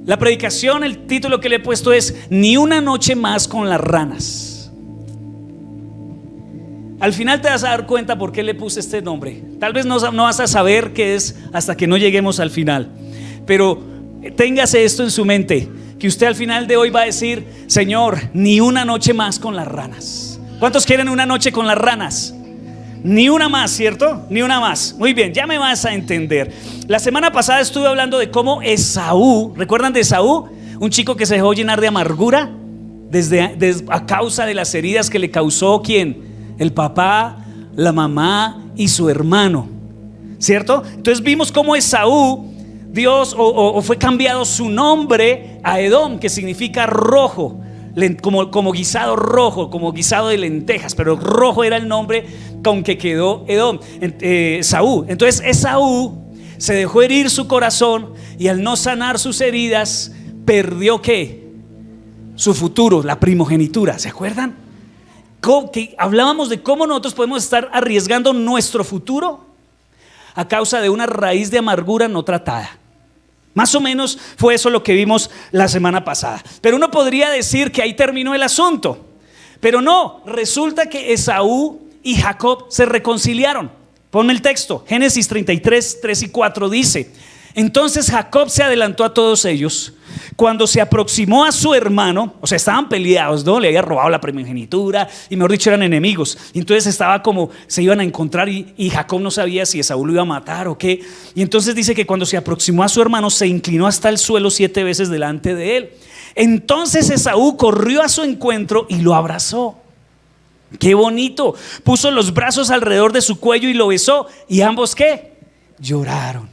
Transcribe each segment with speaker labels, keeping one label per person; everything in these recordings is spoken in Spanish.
Speaker 1: La predicación, el título que le he puesto es Ni una noche más con las ranas. Al final te vas a dar cuenta por qué le puse este nombre. Tal vez no vas a saber qué es hasta que no lleguemos al final, pero téngase esto en su mente, que usted al final de hoy va a decir: Señor, ni una noche más con las ranas. ¿Cuántos quieren una noche con las ranas? Ni una más, ¿cierto? Ni una más. Muy bien, ya me vas a entender. La semana pasada estuve hablando de cómo Esaú, ¿recuerdan de Esaú? Un chico que se dejó llenar de amargura a causa de las heridas que le causó ¿quién? El papá, la mamá y su hermano, ¿cierto? Entonces vimos cómo Esaú, Dios o fue cambiado su nombre a Edom, que significa rojo, como guisado rojo, como guisado de lentejas, pero rojo era el nombre con que quedó Edom, Esaú. Entonces Esaú se dejó herir su corazón y al no sanar sus heridas perdió ¿qué? Su futuro, la primogenitura. ¿Se acuerdan? Que hablábamos de cómo nosotros podemos estar arriesgando nuestro futuro a causa de una raíz de amargura no tratada. Más o menos fue eso lo que vimos la semana pasada. Pero uno podría decir que ahí terminó el asunto, pero no, resulta que Esaú y Jacob se reconciliaron. Ponme el texto, Génesis 33, 3 y 4 dice: entonces Jacob se adelantó a todos ellos. Cuando se aproximó a su hermano, o sea, estaban peleados, ¿no? Le había robado la primogenitura y mejor dicho eran enemigos. Y entonces estaba como, se iban a encontrar y Jacob no sabía si Esaú lo iba a matar o qué. Y entonces dice que cuando se aproximó a su hermano se inclinó hasta el suelo 7 veces delante de él. Entonces Esaú corrió a su encuentro y lo abrazó. Qué bonito. Puso los brazos alrededor de su cuello y lo besó. Y ambos ¿qué? Lloraron.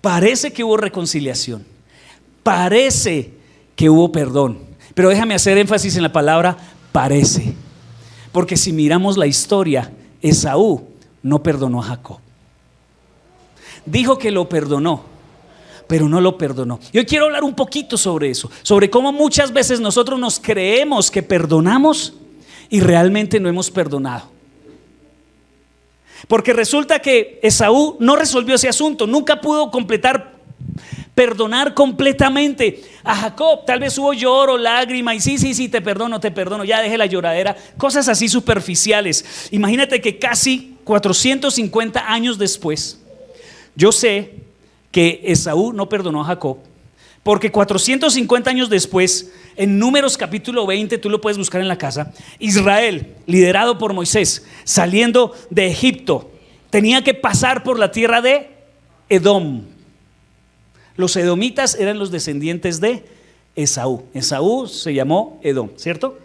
Speaker 1: Parece que hubo reconciliación. Parece que hubo perdón. Pero déjame hacer énfasis en la palabra parece. Porque si miramos la historia, Esaú no perdonó a Jacob. Dijo que lo perdonó, pero no lo perdonó. Yo quiero hablar un poquito sobre eso, sobre cómo muchas veces nosotros nos creemos que perdonamos y realmente no hemos perdonado. Porque resulta que Esaú no resolvió ese asunto, nunca pudo perdonar completamente a Jacob. Tal vez hubo lloro, lágrima y sí, te perdono, ya deje la lloradera, cosas así superficiales. Imagínate que casi 450 años después, yo sé que Esaú no perdonó a Jacob, porque 450 años después, en Números capítulo 20, tú lo puedes buscar en la casa, Israel, liderado por Moisés, saliendo de Egipto, tenía que pasar por la tierra de Edom. Los edomitas eran los descendientes de Esaú. Esaú se llamó Edom, ¿cierto?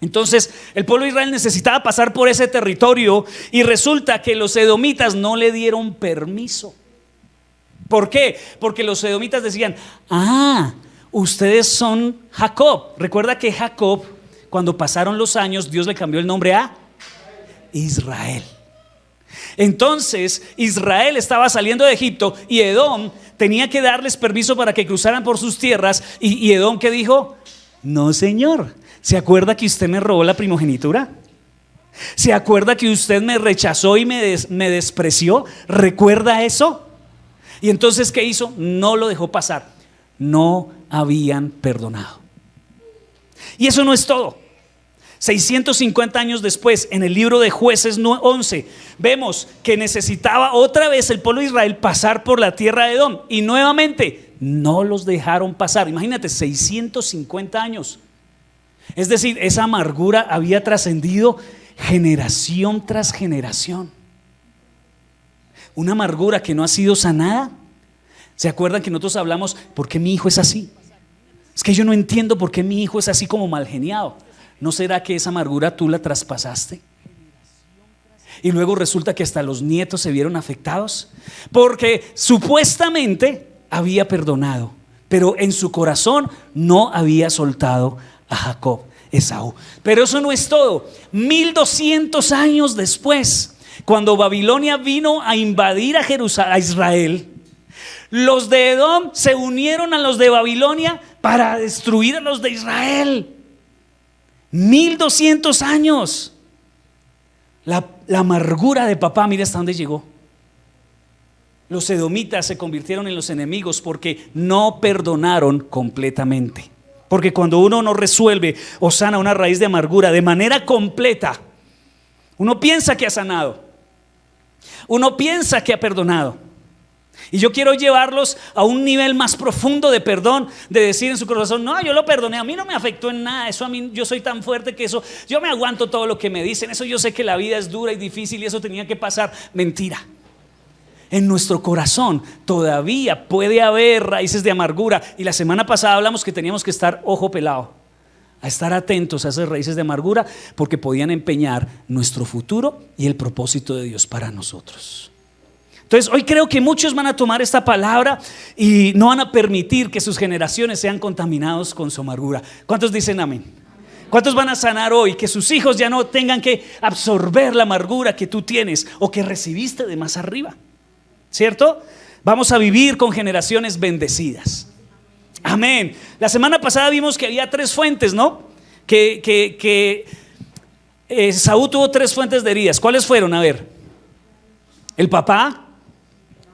Speaker 1: Entonces el pueblo de Israel necesitaba pasar por ese territorio y resulta que los edomitas no le dieron permiso. ¿Por qué? Porque los edomitas decían: ustedes son Jacob. Recuerda que Jacob, cuando pasaron los años, Dios le cambió el nombre a Israel. Entonces Israel estaba saliendo de Egipto y Edom tenía que darles permiso para que cruzaran por sus tierras. Y Edom, ¿qué dijo? No, señor. ¿Se acuerda que usted me robó la primogenitura? ¿Se acuerda que usted me rechazó y me despreció? ¿Recuerda eso? Y entonces ¿qué hizo? No lo dejó pasar. No habían perdonado. Y eso no es todo. 650 años después, en el libro de Jueces 11, vemos que necesitaba otra vez el pueblo de Israel pasar por la tierra de Edom y nuevamente no los dejaron pasar. Imagínate, 650 años. Es decir, esa amargura había trascendido generación tras generación. Una amargura que no ha sido sanada. ¿Se acuerdan que nosotros hablamos? ¿Por qué mi hijo es así? Es que yo no entiendo por qué mi hijo es así como mal geniado. ¿No será que esa amargura tú la traspasaste? Y luego resulta que hasta los nietos se vieron afectados, porque supuestamente había perdonado, pero en su corazón no había soltado a Jacob, Esaú. Pero eso no es todo. 1200 años después, cuando Babilonia vino a invadir a Israel, los de Edom se unieron a los de Babilonia para destruir a los de Israel. 1200 años. La amargura de papá, mira hasta dónde llegó. Los edomitas se convirtieron en los enemigos porque no perdonaron completamente. Porque cuando uno no resuelve o sana una raíz de amargura de manera completa, uno piensa que ha sanado, uno piensa que ha perdonado. Y yo quiero llevarlos a un nivel más profundo de perdón, de decir en su corazón: no, yo lo perdoné, a mí no me afectó en nada, eso a mí, yo soy tan fuerte que eso, yo me aguanto todo lo que me dicen, eso yo sé que la vida es dura y difícil y eso tenía que pasar. Mentira. En nuestro corazón todavía puede haber raíces de amargura, y la semana pasada hablamos que teníamos que estar ojo pelado, a estar atentos a esas raíces de amargura, porque podían empeñar nuestro futuro y el propósito de Dios para nosotros. Entonces hoy creo que muchos van a tomar esta palabra y no van a permitir que sus generaciones sean contaminados con su amargura. ¿Cuántos dicen amén? ¿Cuántos van a sanar hoy? Que sus hijos ya no tengan que absorber la amargura que tú tienes o que recibiste de más arriba, ¿cierto? Vamos a vivir con generaciones bendecidas. Amén. La semana pasada vimos que había 3 fuentes, ¿no? Que Saúl tuvo 3 fuentes de heridas. ¿Cuáles fueron? A ver. El papá.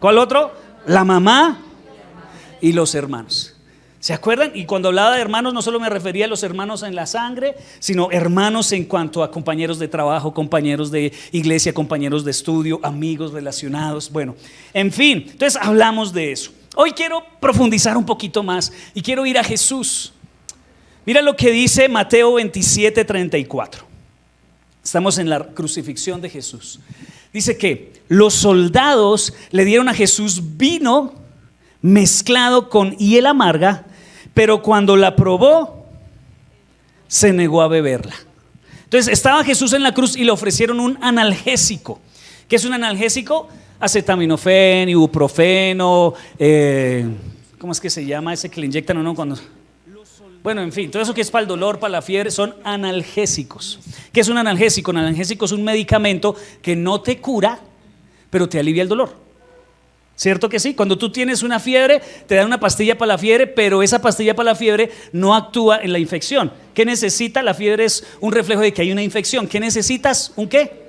Speaker 1: ¿Cuál otro? La mamá y los hermanos. ¿Se acuerdan? Y cuando hablaba de hermanos no solo me refería a los hermanos en la sangre, sino hermanos en cuanto a compañeros de trabajo, compañeros de iglesia, compañeros de estudio, amigos relacionados. Bueno, en fin, entonces hablamos de eso. Hoy quiero profundizar un poquito más y quiero ir a Jesús. Mira lo que dice Mateo 27:34. Estamos en la crucifixión de Jesús. Dice que los soldados le dieron a Jesús vino mezclado con hiel amarga, pero cuando la probó, se negó a beberla. Entonces estaba Jesús en la cruz y le ofrecieron un analgésico. ¿Qué es un analgésico? Acetaminofén, ibuprofeno, ¿cómo es que se llama ese que le inyectan o no cuando? Bueno, en fin, todo eso que es para el dolor, para la fiebre, son analgésicos. ¿Qué es un analgésico? Un analgésico es un medicamento que no te cura, pero te alivia el dolor. ¿Cierto que sí? Cuando tú tienes una fiebre, te dan una pastilla para la fiebre, pero esa pastilla para la fiebre no actúa en la infección. ¿Qué necesita? La fiebre es un reflejo de que hay una infección. ¿Qué necesitas? ¿Un qué?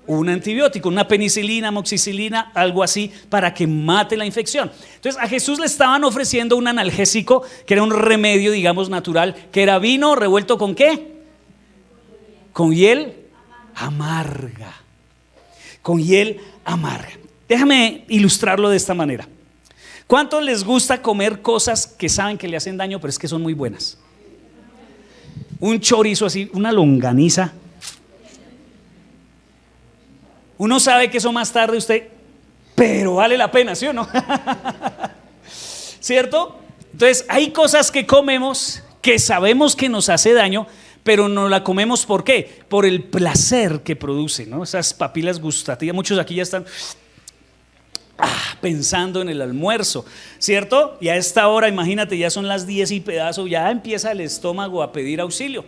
Speaker 1: Un antibiótico, una penicilina, amoxicilina, algo así, para que mate la infección. Entonces a Jesús le estaban ofreciendo un analgésico, que era un remedio, digamos, natural, que era vino revuelto ¿con qué? Con hiel amarga. Con hiel amarga. Déjame ilustrarlo de esta manera. ¿Cuántos les gusta comer cosas que saben que le hacen daño, pero es que son muy buenas? Un chorizo así, una longaniza. Uno sabe que eso más tarde usted, pero vale la pena, ¿sí o no? ¿Cierto? Entonces hay cosas que comemos que sabemos que nos hace daño, pero no la comemos ¿por qué? Por el placer que produce, ¿no? Esas papilas gustativas. Muchos aquí ya están pensando en el almuerzo, ¿cierto? Y a esta hora, imagínate, ya son las 10 y pedazo, ya empieza el estómago a pedir auxilio.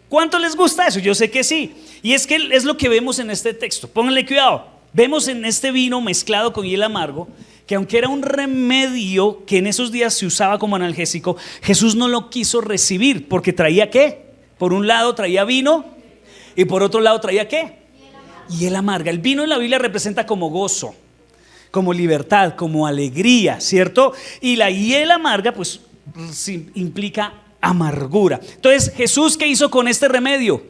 Speaker 1: ¿Cuánto les gusta eso? Yo sé que sí. Y es que es lo que vemos en este texto. Pónganle cuidado. Vemos en este vino mezclado con hiel amargo, que aunque era un remedio que en esos días se usaba como analgésico, Jesús no lo quiso recibir porque traía ¿qué? Por un lado traía vino y por otro lado traía ¿qué? Hiel amarga. El vino en la Biblia representa como gozo, como libertad, como alegría, ¿cierto? Y la hiel amarga pues implica amargura. Entonces Jesús, ¿qué hizo con este remedio?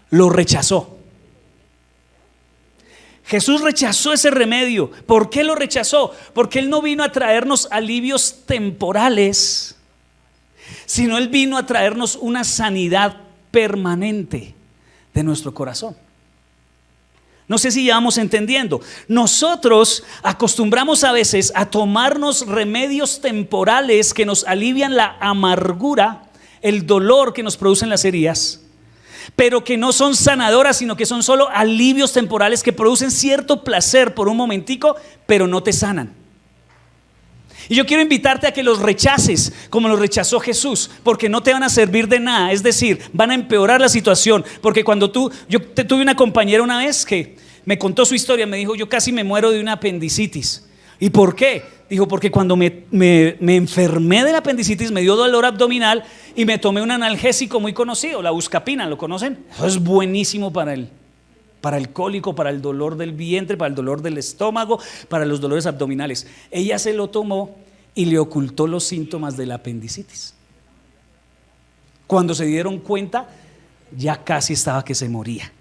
Speaker 1: Lo rechazó. Jesús rechazó ese remedio. ¿Por qué lo rechazó? Porque Él no vino a traernos alivios temporales, sino Él vino a traernos una sanidad permanente de nuestro corazón. No sé si ya vamos entendiendo. Nosotros acostumbramos a veces a tomarnos remedios temporales que nos alivian la amargura, el dolor que nos producen las heridas, pero que no son sanadoras, sino que son solo alivios temporales que producen cierto placer por un momentico, pero no te sanan. Y yo quiero invitarte a que los rechaces como los rechazó Jesús, porque no te van a servir de nada. Es decir, van a empeorar la situación. Porque cuando yo tuve una compañera una vez que me contó su historia, me dijo: yo casi me muero de una apendicitis. ¿Y por qué? Dijo: porque cuando me enfermé de la apendicitis me dio dolor abdominal y me tomé un analgésico muy conocido, la buscapina. ¿Lo conocen? Eso es buenísimo para el para el cólico, para el dolor del vientre, para el dolor del estómago, para los dolores abdominales. Ella se lo tomó y le ocultó los síntomas de la apendicitis. Cuando se dieron cuenta, ya casi estaba que se moría,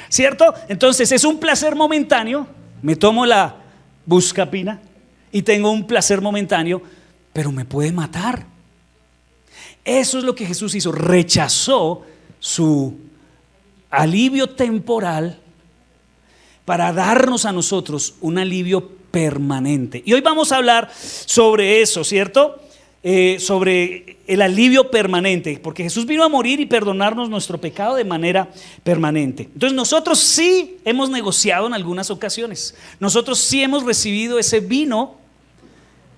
Speaker 1: ¿cierto? Entonces es un placer momentáneo. Me tomo la buscapina y tengo un placer momentáneo, pero me puede matar. Eso es lo que Jesús hizo. Rechazó su alivio temporal para darnos a nosotros un alivio permanente. Y hoy vamos a hablar sobre eso, ¿cierto? Sobre el alivio permanente, porque Jesús vino a morir y perdonarnos nuestro pecado de manera permanente. Entonces nosotros sí hemos negociado en algunas ocasiones. Nosotros sí hemos recibido ese vino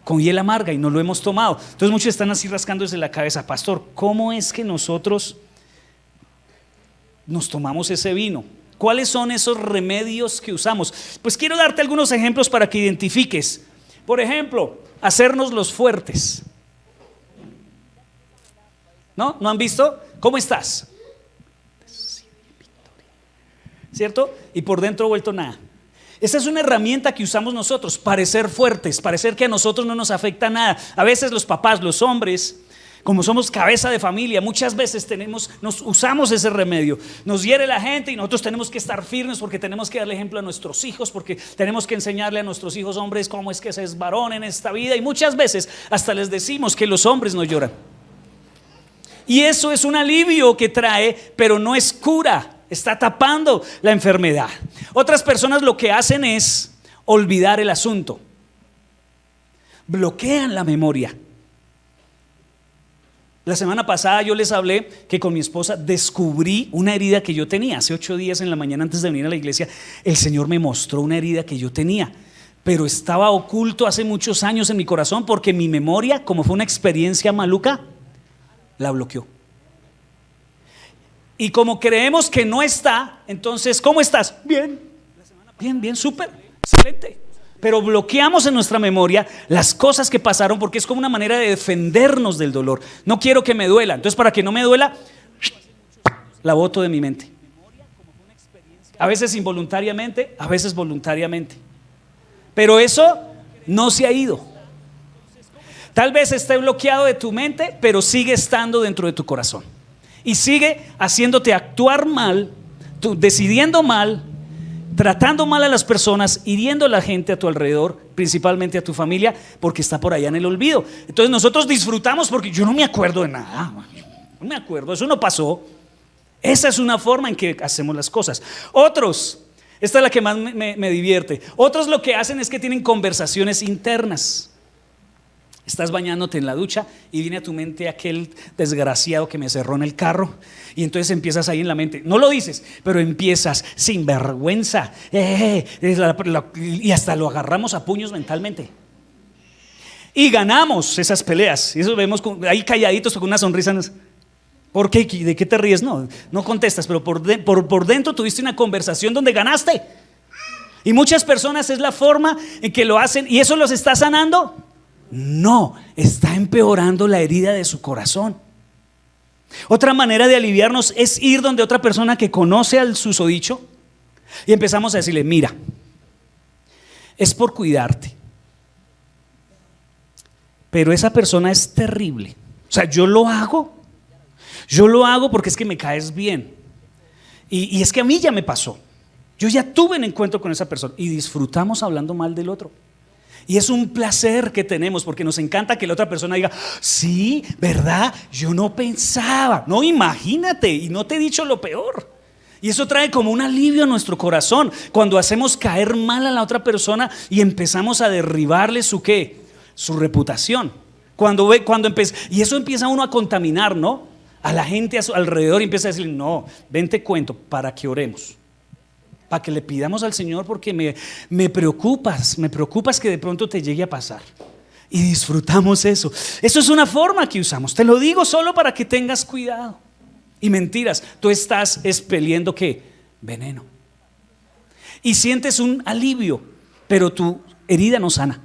Speaker 1: con hiel amarga y no lo hemos tomado. Entonces muchos están así rascándose la cabeza: pastor, ¿cómo es que nosotros nos tomamos ese vino? ¿Cuáles son esos remedios que usamos? Pues quiero darte algunos ejemplos para que identifiques. Por ejemplo, hacernos los fuertes. ¿No? ¿No han visto? ¿Cómo estás? ¿Cierto? Y por dentro vuelto nada. Esa es una herramienta que usamos nosotros, parecer fuertes, parecer que a nosotros no nos afecta nada. A veces los papás, los hombres, como somos cabeza de familia, muchas veces nos usamos ese remedio. Nos hiere la gente y nosotros tenemos que estar firmes porque tenemos que darle ejemplo a nuestros hijos, porque tenemos que enseñarle a nuestros hijos hombres cómo es que se es varón en esta vida, y muchas veces hasta les decimos que los hombres no lloran. Y eso es un alivio que trae, pero no es cura, está tapando la enfermedad. Otras personas lo que hacen es olvidar el asunto, bloquean la memoria. La semana pasada yo les hablé que con mi esposa descubrí una herida que yo tenía. Hace 8 días en la mañana, antes de venir a la iglesia, el Señor me mostró una herida que yo tenía, pero estaba oculto hace muchos años en mi corazón, porque mi memoria, como fue una experiencia maluca, la bloqueó. Y como creemos que no está, entonces, ¿cómo estás? Bien, bien, súper, excelente. Pero bloqueamos en nuestra memoria las cosas que pasaron, porque es como una manera de defendernos del dolor. No quiero que me duela, entonces para que no me duela, la boto de mi mente. A veces involuntariamente, a veces voluntariamente. Pero eso no se ha ido. Tal vez esté bloqueado de tu mente, pero sigue estando dentro de tu corazón. Y sigue haciéndote actuar mal, decidiendo mal, tratando mal a las personas, hiriendo a la gente a tu alrededor, principalmente a tu familia, porque está por allá en el olvido. Entonces nosotros disfrutamos porque yo no me acuerdo de nada, no me acuerdo, eso no pasó. Esa es una forma en que hacemos las cosas. Otros, esta es la que más me divierte, otros lo que hacen es que tienen conversaciones internas. Estás bañándote en la ducha y viene a tu mente aquel desgraciado que me cerró en el carro, y entonces empiezas ahí en la mente, no lo dices, pero empiezas sin vergüenza, y hasta lo agarramos a puños mentalmente y ganamos esas peleas. Y eso vemos ahí calladitos con una sonrisa. ¿Por qué? ¿De qué te ríes? No contestas, pero por dentro tuviste una conversación donde ganaste. Y muchas personas es la forma en que lo hacen. ¿Y eso los está sanando? No, está empeorando la herida de su corazón. Otra manera de aliviarnos es ir donde otra persona que conoce al susodicho y empezamos a decirle: mira, es por cuidarte, pero esa persona es terrible. O sea, yo lo hago porque es que me caes bien, y es que a mí ya me pasó. Yo ya tuve un encuentro con esa persona y disfrutamos hablando mal del otro. Y es un placer que tenemos, porque nos encanta que la otra persona diga: sí, ¿verdad? Yo no pensaba. No, imagínate, y no te he dicho lo peor. Y eso trae como un alivio a nuestro corazón cuando hacemos caer mal a la otra persona y empezamos a derribarle su reputación. Y eso empieza uno a contaminar, ¿no? A la gente a su alrededor, y empieza a decirle: no, ven, te cuento, para que oremos, para que le pidamos al Señor, porque me preocupas que de pronto te llegue a pasar. Y disfrutamos eso. Eso es una forma que usamos. Te lo digo solo para que tengas cuidado. Y mentiras, tú estás expeliendo ¿qué? Veneno. Y sientes un alivio, pero tu herida no sana.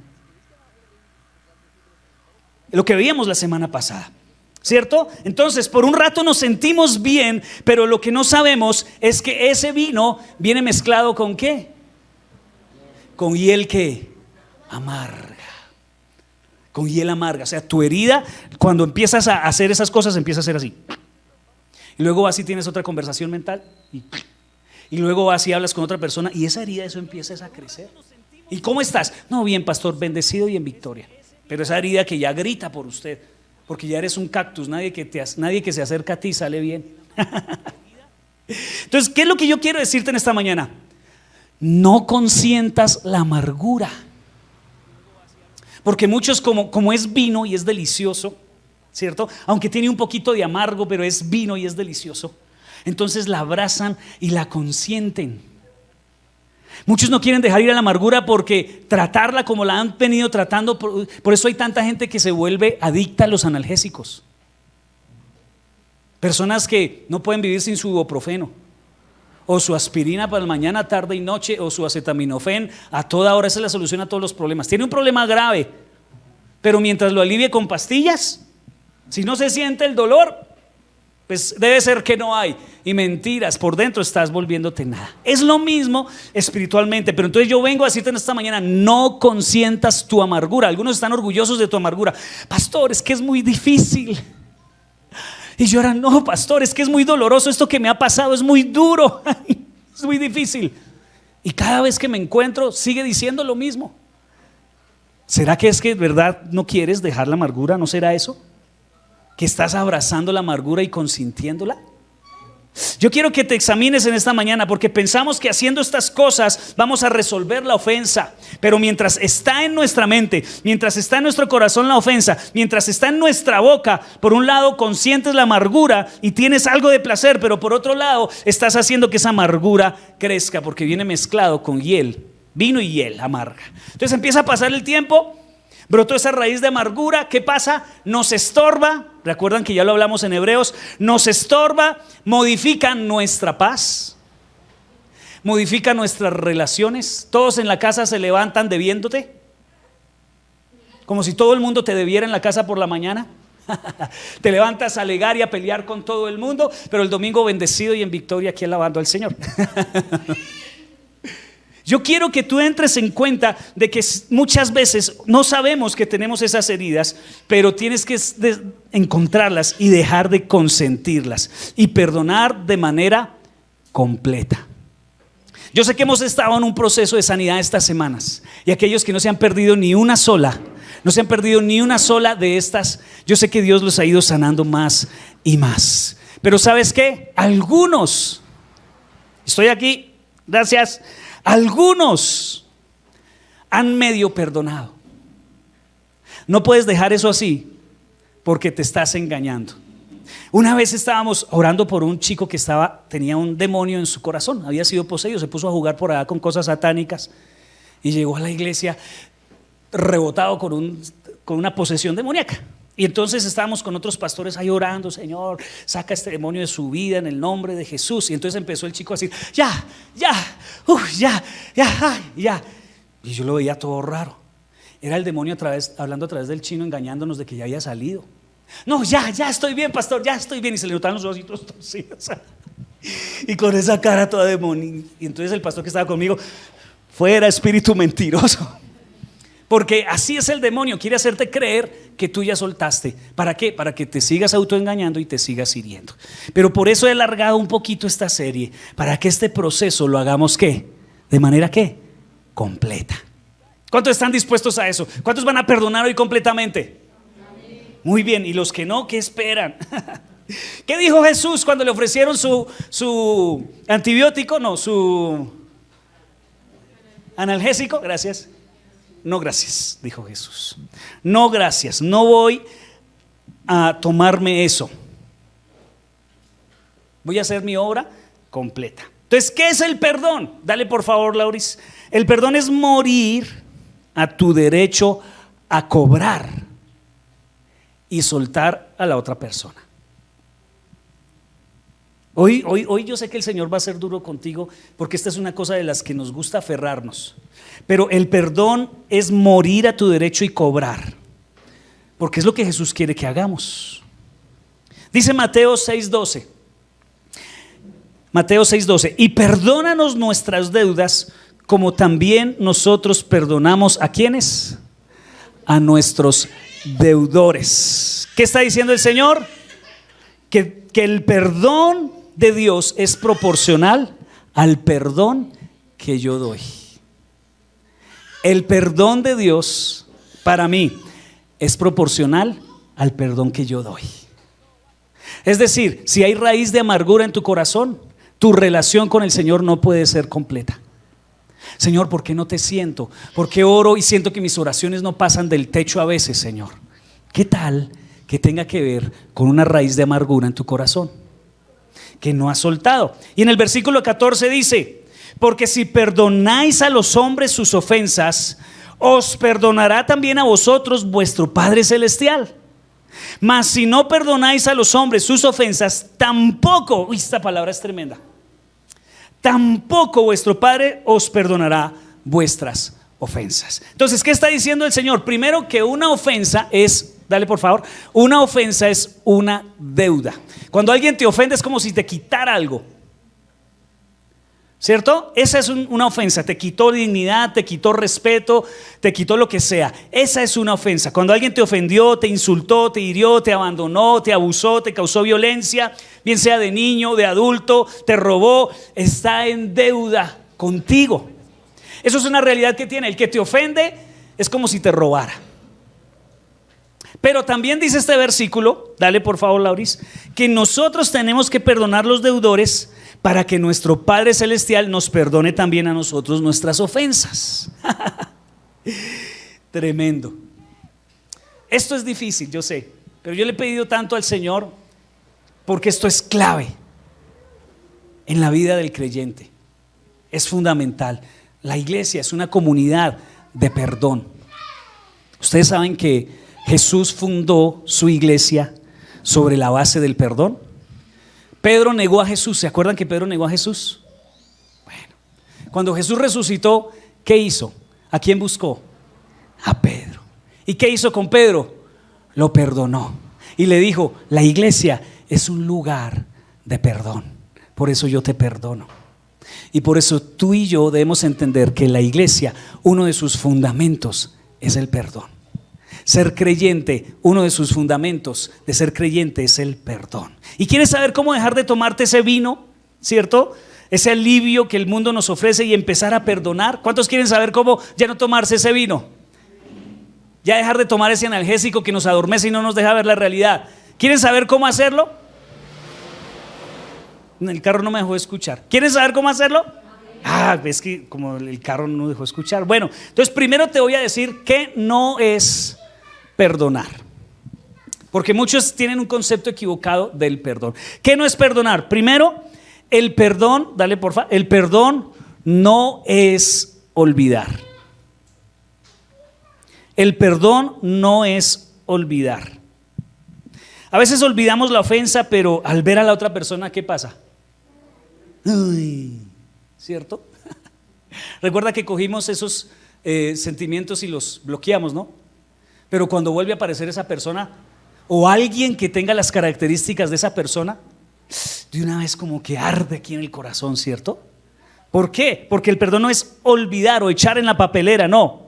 Speaker 1: Lo que veíamos la semana pasada. ¿cierto? Entonces, por un rato nos sentimos bien, pero lo que no sabemos es que ese vino viene mezclado ¿con qué? Con hiel que amarga. Con hiel amarga. O sea, tu herida, cuando empiezas a hacer esas cosas, empieza a ser así. Y luego vas y tienes otra conversación mental. Y luego vas y hablas con otra persona. Y esa herida, eso empieza a crecer. ¿Y cómo estás? No, bien, pastor, bendecido y en victoria. Pero esa herida que ya grita por usted, porque ya eres un cactus, nadie que se acerca a ti sale bien. Entonces, ¿qué es lo que yo quiero decirte en esta mañana? No consientas la amargura. Porque muchos como es vino y es delicioso, ¿cierto? Aunque tiene un poquito de amargo, pero es vino y es delicioso. Entonces la abrazan y la consienten. Muchos no quieren dejar ir a la amargura porque tratarla como la han venido tratando, por eso hay tanta gente que se vuelve adicta a los analgésicos. Personas que no pueden vivir sin su ibuprofeno, o su aspirina para el mañana, tarde y noche, o su acetaminofén a toda hora. Esa es la solución a todos los problemas. Tiene un problema grave, pero mientras lo alivie con pastillas, si no se siente el dolor, pues debe ser que no hay. Y mentiras, por dentro estás volviéndote nada. Es lo mismo espiritualmente. Pero entonces yo vengo a decirte en esta mañana: no consientas tu amargura. Algunos están orgullosos de tu amargura. Pastor, es que es muy difícil. Y yo ahora: no, pastor, es que es muy doloroso. Esto que me ha pasado es muy duro. Es muy difícil. Y cada vez que me encuentro sigue diciendo lo mismo. ¿Será que es que de verdad no quieres dejar la amargura? ¿No será eso? ¿Que estás abrazando la amargura y consintiéndola? Yo quiero que te examines en esta mañana, porque pensamos que haciendo estas cosas vamos a resolver la ofensa. Pero mientras está en nuestra mente, mientras está en nuestro corazón la ofensa, mientras está en nuestra boca, por un lado consientes la amargura y tienes algo de placer, pero por otro lado estás haciendo que esa amargura crezca, porque viene mezclado con hiel, vino y hiel amarga. Entonces empieza a pasar el tiempo. Brotó esa raíz de amargura. ¿Qué pasa? Nos estorba. Recuerdan que ya lo hablamos en Hebreos. Nos estorba, modifica nuestra paz, modifica nuestras relaciones. Todos en la casa se levantan debiéndote, como si todo el mundo te debiera en la casa por la mañana. Te levantas a alegar y a pelear con todo el mundo, pero el domingo bendecido y en victoria aquí alabando al Señor. Yo quiero que tú entres en cuenta de que muchas veces no sabemos que tenemos esas heridas, pero tienes que encontrarlas y dejar de consentirlas y perdonar de manera completa. Yo sé que hemos estado en un proceso de sanidad estas semanas, y aquellos que no se han perdido ni una sola, de estas, yo sé que Dios los ha ido sanando más y más. Pero ¿sabes qué? Algunos, estoy aquí, gracias. Algunos han medio perdonado. No puedes dejar eso así, porque te estás engañando. Una vez estábamos orando por un chico que tenía un demonio en su corazón, había sido poseído, se puso a jugar por allá con cosas satánicas y llegó a la iglesia rebotado con una posesión demoníaca. Y entonces estábamos con otros pastores ahí orando: Señor, saca este demonio de su vida en el nombre de Jesús. Y entonces empezó el chico a decir: ya. Y yo lo veía todo raro. Era el demonio hablando a través del chino, engañándonos de que ya había salido. No, ya estoy bien, pastor, ya estoy bien. Y se le notaban los ositos torcidos y con esa cara toda demoníaca. Y entonces el pastor que estaba conmigo: fuera, espíritu mentiroso. Porque así es el demonio, quiere hacerte creer que tú ya soltaste. ¿Para qué? Para que te sigas autoengañando y te sigas hiriendo. Pero por eso he alargado un poquito esta serie, para que este proceso lo hagamos ¿qué? De manera ¿qué? Completa. ¿Cuántos están dispuestos a eso? ¿Cuántos van a perdonar hoy completamente? Muy bien, y los que no, ¿qué esperan? ¿Qué dijo Jesús cuando le ofrecieron su antibiótico? No, su analgésico. Gracias. No gracias, dijo Jesús. No gracias, no voy a tomarme eso. Voy a hacer mi obra completa. Entonces, ¿qué es el perdón? Dale por favor, Lauris. El perdón es morir a tu derecho a cobrar y soltar a la otra persona. Hoy yo sé que el Señor va a ser duro contigo, porque esta es una cosa de las que nos gusta aferrarnos. Pero el perdón es morir a tu derecho y cobrar, porque es lo que Jesús quiere que hagamos. Dice Mateo 6:12. Mateo 6:12. Y perdónanos nuestras deudas como también nosotros perdonamos ¿a quiénes? A nuestros deudores. ¿Qué está diciendo el Señor? Que el perdón de Dios es proporcional al perdón que yo doy. El perdón de Dios para mí es proporcional al perdón que yo doy. Es decir, si hay raíz de amargura en tu corazón, tu relación con el Señor no puede ser completa. Señor, ¿por qué no te siento? ¿Por qué oro y siento que mis oraciones no pasan del techo a veces, Señor? ¿Qué tal que tenga que ver con una raíz de amargura en tu corazón que no has soltado? Y en el versículo 14 dice: porque si perdonáis a los hombres sus ofensas, os perdonará también a vosotros vuestro Padre Celestial. Mas si no perdonáis a los hombres sus ofensas, tampoco, esta palabra es tremenda, tampoco vuestro Padre os perdonará vuestras ofensas. Entonces, ¿qué está diciendo el Señor? Primero, que una ofensa es, dale por favor, una ofensa es una deuda. Cuando alguien te ofende es como si te quitara algo, ¿cierto? Esa es una ofensa. Te quitó dignidad, te quitó respeto, te quitó lo que sea. Esa es una ofensa. Cuando alguien te ofendió, te insultó, te hirió, te abandonó, te abusó, te causó violencia, bien sea de niño, de adulto, te robó, está en deuda contigo. Eso es una realidad que tiene. El que te ofende es como si te robara. Pero también dice este versículo, dale por favor, Lauris, que nosotros tenemos que perdonar los deudores para que nuestro Padre Celestial nos perdone también a nosotros nuestras ofensas. Tremendo. Esto es difícil, yo sé, pero yo le he pedido tanto al Señor porque esto es clave en la vida del creyente. Es fundamental. La iglesia es una comunidad de perdón. Ustedes saben que Jesús fundó su iglesia sobre la base del perdón. Pedro negó a Jesús. ¿Se acuerdan que Pedro negó a Jesús? Bueno, cuando Jesús resucitó, ¿qué hizo? ¿A quién buscó? A Pedro. ¿Y qué hizo con Pedro? Lo perdonó y le dijo: la iglesia es un lugar de perdón, por eso yo te perdono. Y por eso tú y yo debemos entender que la iglesia, uno de sus fundamentos es el perdón. Ser creyente, uno de sus fundamentos de ser creyente es el perdón. ¿Y quieres saber cómo dejar de tomarte ese vino, cierto? Ese alivio que el mundo nos ofrece y empezar a perdonar. ¿Cuántos quieren saber cómo ya no tomarse ese vino? Ya dejar de tomar ese analgésico que nos adormece y no nos deja ver la realidad. ¿Quieren saber cómo hacerlo? El carro no me dejó escuchar. ¿Quieren saber cómo hacerlo? Es que como el carro no dejó escuchar. Bueno, entonces primero te voy a decir que no es perdonar, porque muchos tienen un concepto equivocado del perdón. ¿Qué no es perdonar? Primero, el perdón, dale por favor, el perdón no es olvidar. El perdón no es olvidar. A veces olvidamos la ofensa, pero al ver a la otra persona, ¿qué pasa? Uy, ¿cierto? Recuerda que cogimos esos sentimientos y los bloqueamos, ¿no? Pero cuando vuelve a aparecer esa persona o alguien que tenga las características de esa persona, de una vez como que arde aquí en el corazón, ¿cierto? ¿Por qué? Porque el perdón no es olvidar o echar en la papelera, no.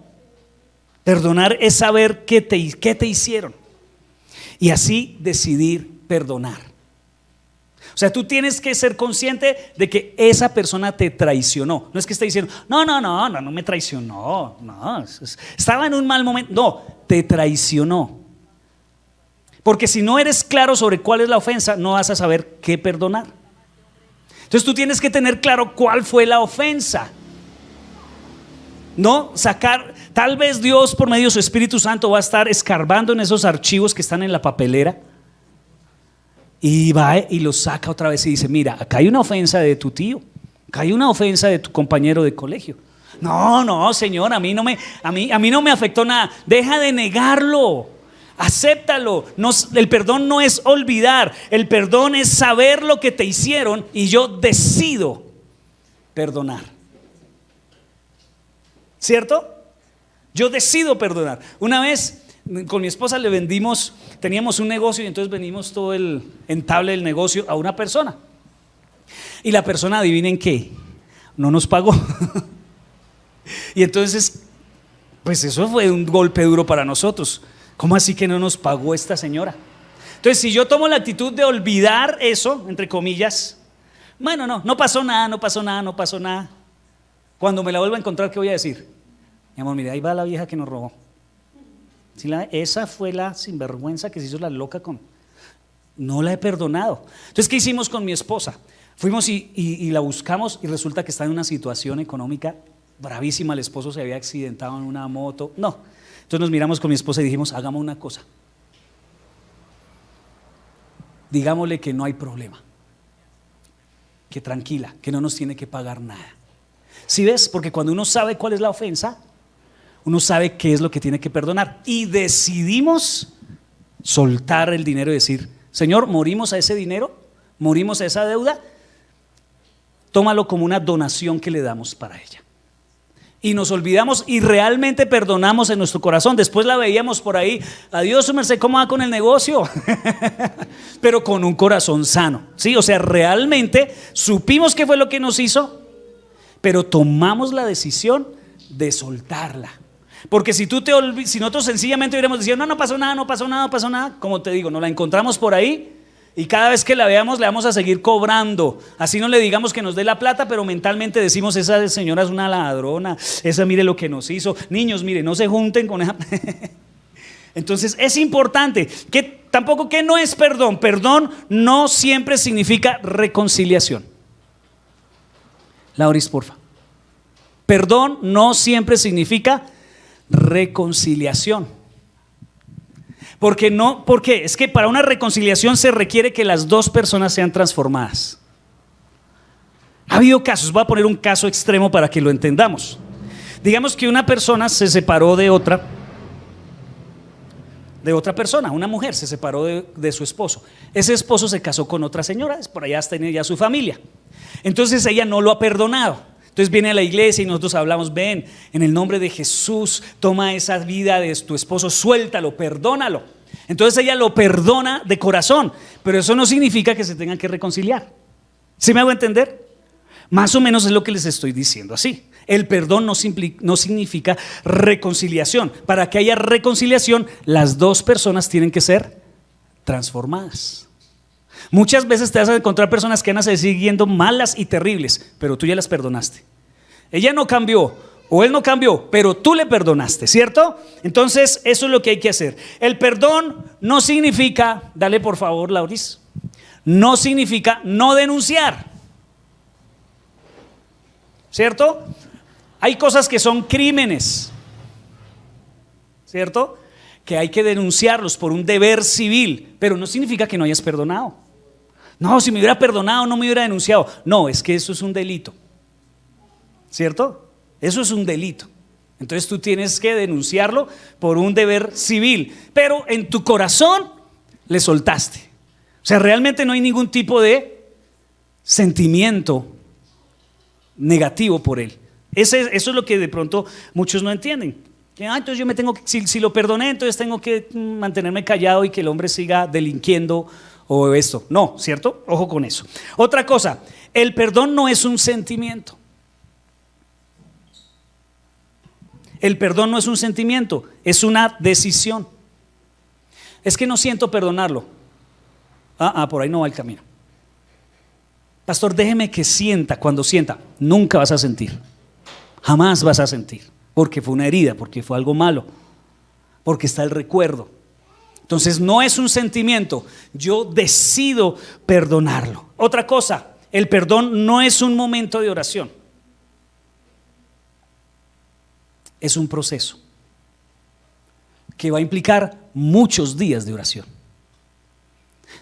Speaker 1: Perdonar es saber qué te hicieron y así decidir perdonar. O sea, tú tienes que ser consciente de que esa persona te traicionó. No es que esté diciendo, no me traicionó, no, estaba en un mal momento. No, te traicionó. Porque si no eres claro sobre cuál es la ofensa, no vas a saber qué perdonar. Entonces tú tienes que tener claro cuál fue la ofensa. No sacar, tal vez Dios por medio de su Espíritu Santo va a estar escarbando en esos archivos que están en la papelera. Y va y lo saca otra vez y dice: mira, acá hay una ofensa de tu tío, acá hay una ofensa de tu compañero de colegio. No, Señor, a mí no me afectó nada. Deja de negarlo, acéptalo. El perdón no es olvidar, el perdón es saber lo que te hicieron y yo decido perdonar. ¿Cierto? Yo decido perdonar. Una vez con mi esposa le vendimos, teníamos un negocio y entonces vendimos todo el entable del negocio a una persona. Y la persona, adivinen qué, no nos pagó. Y entonces, pues eso fue un golpe duro para nosotros. ¿Cómo así que no nos pagó esta señora? Entonces, si yo tomo la actitud de olvidar eso, entre comillas, bueno, no pasó nada, no pasó nada, no pasó nada. Cuando me la vuelva a encontrar, ¿qué voy a decir? Mi amor, mire, ahí va la vieja que nos robó. ¿Sí, esa fue la sinvergüenza que se hizo la loca con... No la he perdonado. Entonces, ¿qué hicimos con mi esposa? Fuimos y la buscamos y resulta que está en una situación económica bravísima. El esposo se había accidentado en una moto. No. Entonces nos miramos con mi esposa y dijimos, hagamos una cosa. Digámosle que no hay problema, que tranquila, que no nos tiene que pagar nada. ¿Sí ves? Porque cuando uno sabe cuál es la ofensa, uno sabe qué es lo que tiene que perdonar. Y decidimos soltar el dinero y decir, Señor, morimos a ese dinero, morimos a esa deuda, tómalo como una donación que le damos para ella. Y nos olvidamos y realmente perdonamos en nuestro corazón. Después la veíamos por ahí, adiós su merced, ¿cómo va con el negocio? Pero con un corazón sano, ¿sí? O sea, realmente supimos qué fue lo que nos hizo, pero tomamos la decisión de soltarla. Porque si nosotros sencillamente hubiéramos dicho, no pasó nada, no pasó nada, no pasó nada, como te digo, nos la encontramos por ahí y cada vez que la veamos le vamos a seguir cobrando. Así no le digamos que nos dé la plata, pero mentalmente decimos, esa señora es una ladrona, esa mire lo que nos hizo. Niños, mire, no se junten con esa. Entonces es importante que tampoco, que no es perdón. Perdón no siempre significa reconciliación. Lauris, porfa. Perdón no siempre significa reconciliación. Porque es que para una reconciliación se requiere que las dos personas sean transformadas. Ha habido casos, voy a poner un caso extremo para que lo entendamos. Digamos que una persona se separó de otra persona, una mujer se separó de su esposo. Ese esposo se casó con otra señora, por allá tiene ya su familia. Entonces ella no lo ha perdonado. Entonces viene a la iglesia y nosotros hablamos, ven, en el nombre de Jesús, toma esa vida de tu esposo, suéltalo, perdónalo. Entonces ella lo perdona de corazón, pero eso no significa que se tengan que reconciliar. ¿Sí me hago entender? Más o menos es lo que les estoy diciendo así. El perdón no significa reconciliación. Para que haya reconciliación, las dos personas tienen que ser transformadas. Muchas veces te vas a encontrar personas que van a seguir siguiendo malas y terribles, pero tú ya las perdonaste. Ella no cambió o él no cambió, pero tú le perdonaste, ¿cierto? Entonces eso es lo que hay que hacer. El perdón no significa, dale por favor Lauris, no significa no denunciar, ¿cierto? Hay cosas que son crímenes, ¿cierto? Que hay que denunciarlos por un deber civil, pero no significa que no hayas perdonado. No, si me hubiera perdonado no me hubiera denunciado. No, es que eso es un delito, ¿cierto? Eso es un delito. Entonces tú tienes que denunciarlo por un deber civil, pero en tu corazón le soltaste. O sea, realmente no hay ningún tipo de sentimiento negativo por él. Eso es lo que de pronto muchos no entienden. Entonces yo me tengo que, si lo perdoné, entonces tengo que mantenerme callado y que el hombre siga delinquiendo o esto. No, ¿cierto? Ojo con eso. Otra cosa, el perdón no es un sentimiento. El perdón no es un sentimiento, es una decisión. Es que no siento perdonarlo. Por ahí no va el camino. Pastor, déjeme que sienta. Cuando sienta, nunca vas a sentir. Jamás vas a sentir. Porque fue una herida, porque fue algo malo, porque está el recuerdo. Entonces no es un sentimiento, yo decido perdonarlo. Otra cosa, el perdón no es un momento de oración, es un proceso que va a implicar muchos días de oración.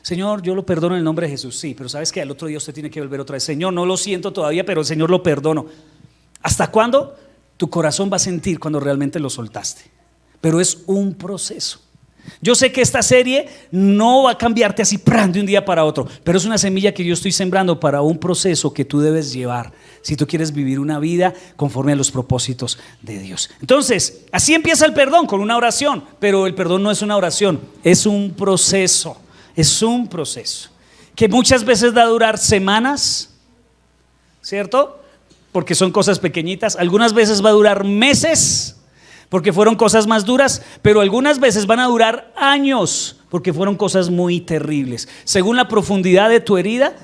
Speaker 1: Señor, yo lo perdono en el nombre de Jesús, sí, pero sabes que al otro día usted tiene que volver otra vez. Señor, no lo siento todavía, pero el Señor lo perdono. ¿Hasta cuándo? Tu corazón va a sentir cuando realmente lo soltaste, pero es un proceso. Yo sé que esta serie no va a cambiarte así de un día para otro, pero es una semilla que yo estoy sembrando para un proceso que tú debes llevar si tú quieres vivir una vida conforme a los propósitos de Dios. Entonces, así empieza el perdón, con una oración, pero el perdón no es una oración, es un proceso que muchas veces va a durar semanas, ¿cierto? Porque son cosas pequeñitas. Algunas veces va a durar meses, porque fueron cosas más duras, pero algunas veces van a durar años, porque fueron cosas muy terribles. Según la profundidad de tu herida,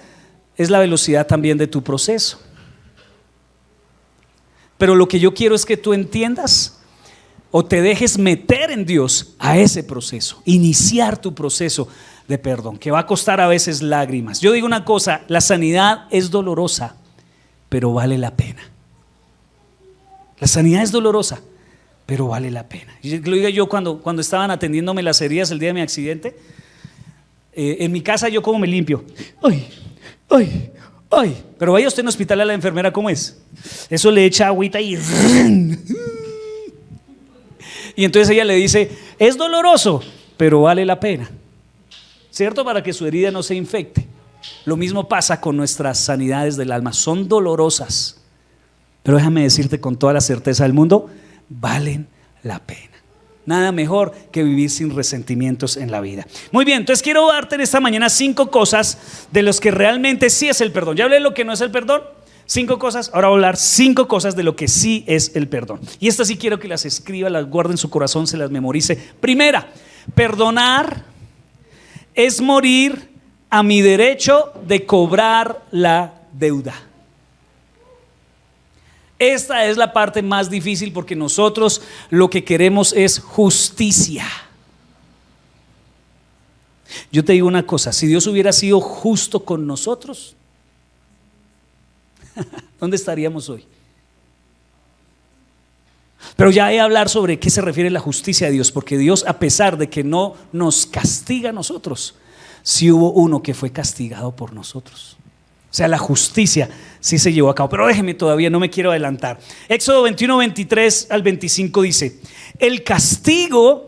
Speaker 1: es la velocidad también de tu proceso. Pero lo que yo quiero es que tú entiendas o te dejes meter en Dios a ese proceso, iniciar tu proceso de perdón, que va a costar a veces lágrimas. Yo digo una cosa, la sanidad es dolorosa, pero vale la pena. La sanidad es dolorosa, pero vale la pena. Lo digo yo cuando estaban atendiéndome las heridas el día de mi accidente, en mi casa yo como me limpio, pero vaya usted en el hospital a la enfermera, ¿cómo es? Eso le echa agüita y entonces ella le dice, es doloroso, pero vale la pena, ¿cierto? Para que su herida no se infecte. Lo mismo pasa con nuestras sanidades del alma, son dolorosas, pero déjame decirte con toda la certeza del mundo, valen la pena. Nada mejor que vivir sin resentimientos en la vida. Muy bien, entonces quiero darte en esta mañana 5 cosas de los que realmente sí es el perdón. Ya hablé de lo que no es el perdón, 5 cosas, ahora voy a hablar 5 cosas de lo que sí es el perdón. Y estas sí quiero que las escriba, las guarde en su corazón, se las memorice. Primera, perdonar es morir a mi derecho de cobrar la deuda. Esta es la parte más difícil porque nosotros lo que queremos es justicia. Yo te digo una cosa, si Dios hubiera sido justo con nosotros, ¿dónde estaríamos hoy? Pero ya he de hablar sobre qué se refiere la justicia de Dios, porque Dios, a pesar de que no nos castiga a nosotros, sí hubo uno que fue castigado por nosotros. O sea, la justicia sí se llevó a cabo. Pero déjeme todavía, no me quiero adelantar. Éxodo 21, 23 al 25 dice: el castigo,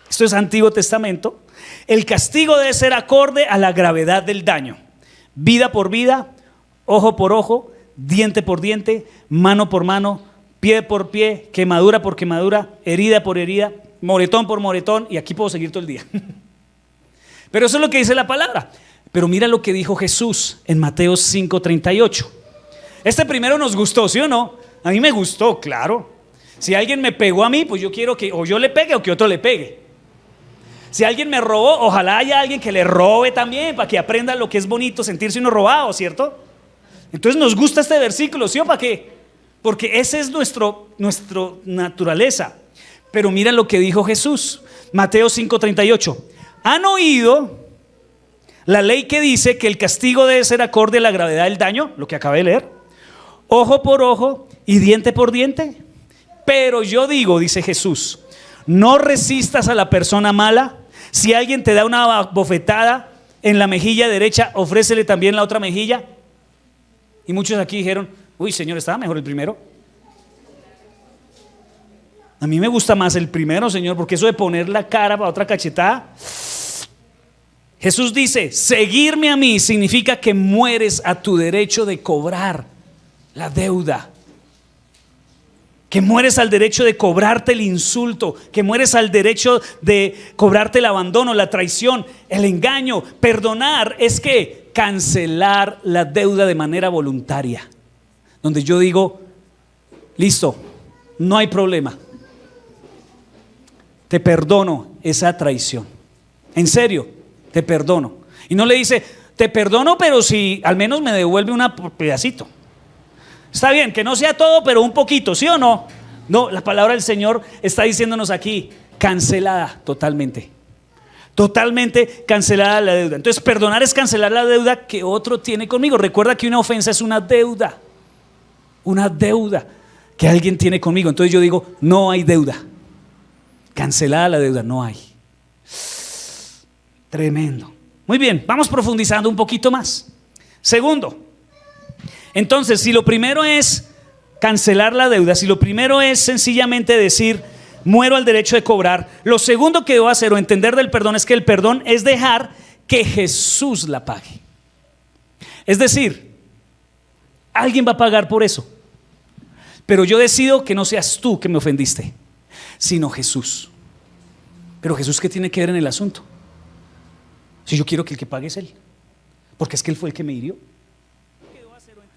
Speaker 1: esto es Antiguo Testamento, el castigo debe ser acorde a la gravedad del daño. Vida por vida, ojo por ojo, diente por diente, mano por mano, pie por pie, quemadura por quemadura, herida por herida, moretón por moretón, y aquí puedo seguir todo el día. Pero eso es lo que dice la palabra. Pero mira lo que dijo Jesús en Mateo 5:38. Este primero nos gustó, ¿sí o no? A mí me gustó, claro. Si alguien me pegó a mí, pues yo quiero que o yo le pegue o que otro le pegue. Si alguien me robó, ojalá haya alguien que le robe también, para que aprenda lo que es bonito sentirse uno robado, ¿cierto? Entonces nos gusta este versículo, ¿sí o para qué? Porque ese es nuestra naturaleza. Pero mira lo que dijo Jesús, Mateo 5:38. ¿Han oído la ley que dice que el castigo debe ser acorde a la gravedad del daño? Lo que acabé de leer. Ojo por ojo y diente por diente. Pero yo digo, dice Jesús, no resistas a la persona mala. Si alguien te da una bofetada en la mejilla derecha, ofrécele también la otra mejilla. Y muchos aquí dijeron: uy, Señor, estaba mejor el primero. A mí me gusta más el primero, Señor, porque eso de poner la cara para otra cachetada. Jesús dice: seguirme a mí significa que mueres a tu derecho de cobrar la deuda, que mueres al derecho de cobrarte el insulto, que mueres al derecho de cobrarte el abandono, la traición, el engaño. Perdonar es que cancelar la deuda de manera voluntaria, donde yo digo: listo, no hay problema, te perdono esa traición, en serio, te perdono. Y no le dice: te perdono, pero si al menos me devuelve un pedacito. Está bien, que no sea todo, pero un poquito, ¿sí o no? No, la palabra del Señor está diciéndonos aquí: cancelada totalmente. Totalmente cancelada la deuda. Entonces, perdonar es cancelar la deuda que otro tiene conmigo. Recuerda que una ofensa es una deuda que alguien tiene conmigo. Entonces yo digo: no hay deuda. Cancelada la deuda, no hay. Tremendo. Muy bien, vamos profundizando un poquito más. Segundo, entonces, si lo primero es cancelar la deuda, si lo primero es sencillamente decir: muero al derecho de cobrar. Lo segundo que debo hacer o entender del perdón es que el perdón es dejar que Jesús la pague. Es decir, alguien va a pagar por eso. Pero yo decido que no seas tú que me ofendiste, sino Jesús. Pero Jesús, ¿qué tiene que ver en el asunto? Si yo quiero que el que pague es Él, porque es que Él fue el que me hirió.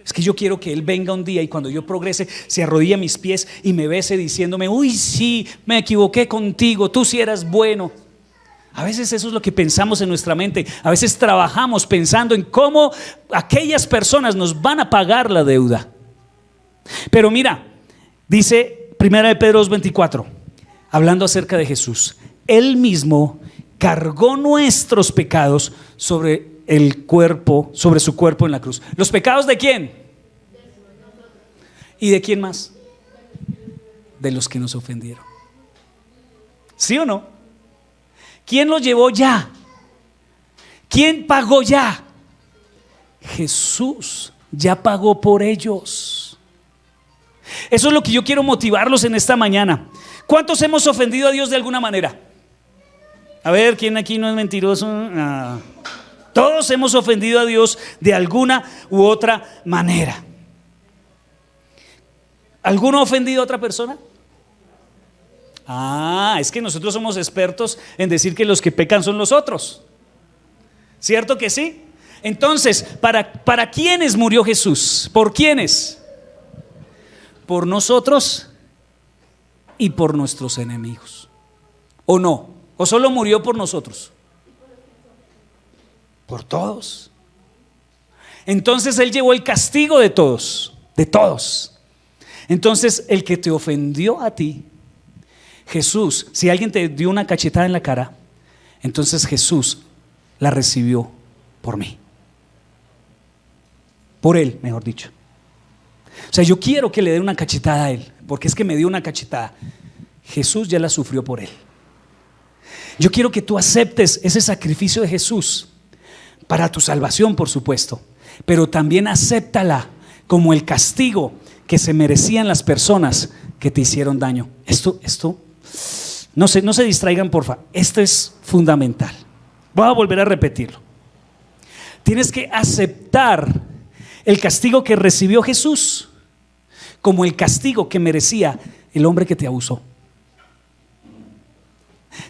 Speaker 1: Es que yo quiero que Él venga un día y cuando yo progrese se arrodille a mis pies y me bese diciéndome: uy, sí, me equivoqué contigo, tú sí eras bueno. A veces eso es lo que pensamos en nuestra mente. A veces trabajamos pensando en cómo aquellas personas nos van a pagar la deuda. Pero mira, dice 1 de Pedro 2:24, hablando acerca de Jesús: Él mismo cargó nuestros pecados sobre el cuerpo, sobre su cuerpo en la cruz. ¿Los pecados de quién? ¿Y de quién más? De los que nos ofendieron. ¿Sí o no? ¿Quién los llevó ya? ¿Quién pagó ya? Jesús ya pagó por ellos. Eso es lo que yo quiero motivarlos en esta mañana. ¿Cuántos hemos ofendido a Dios de alguna manera? A ver, ¿quién aquí no es mentiroso? Todos hemos ofendido a Dios de alguna u otra manera. ¿Alguno ha ofendido a otra persona? Es que nosotros somos expertos en decir que los que pecan son los otros. ¿Cierto que sí? Entonces, ¿para quiénes murió Jesús? ¿Por quiénes? Por nosotros y por nuestros enemigos. ¿O no? ¿O solo murió por nosotros? Por todos. Entonces Él llevó el castigo de todos, de todos. Entonces el que te ofendió a ti, Jesús, si alguien te dio una cachetada en la cara, entonces Jesús la recibió por mí, por Él, mejor dicho. O sea, yo quiero que le dé una cachetada a Él, porque es que me dio una cachetada. Jesús ya la sufrió por Él. Yo quiero que tú aceptes ese sacrificio de Jesús para tu salvación, por supuesto, pero también acéptala como el castigo que se merecían las personas que te hicieron daño. Esto no se distraigan, porfa. Esto es fundamental. Voy a volver a repetirlo. Tienes que aceptar el castigo que recibió Jesús como el castigo que merecía el hombre que te abusó.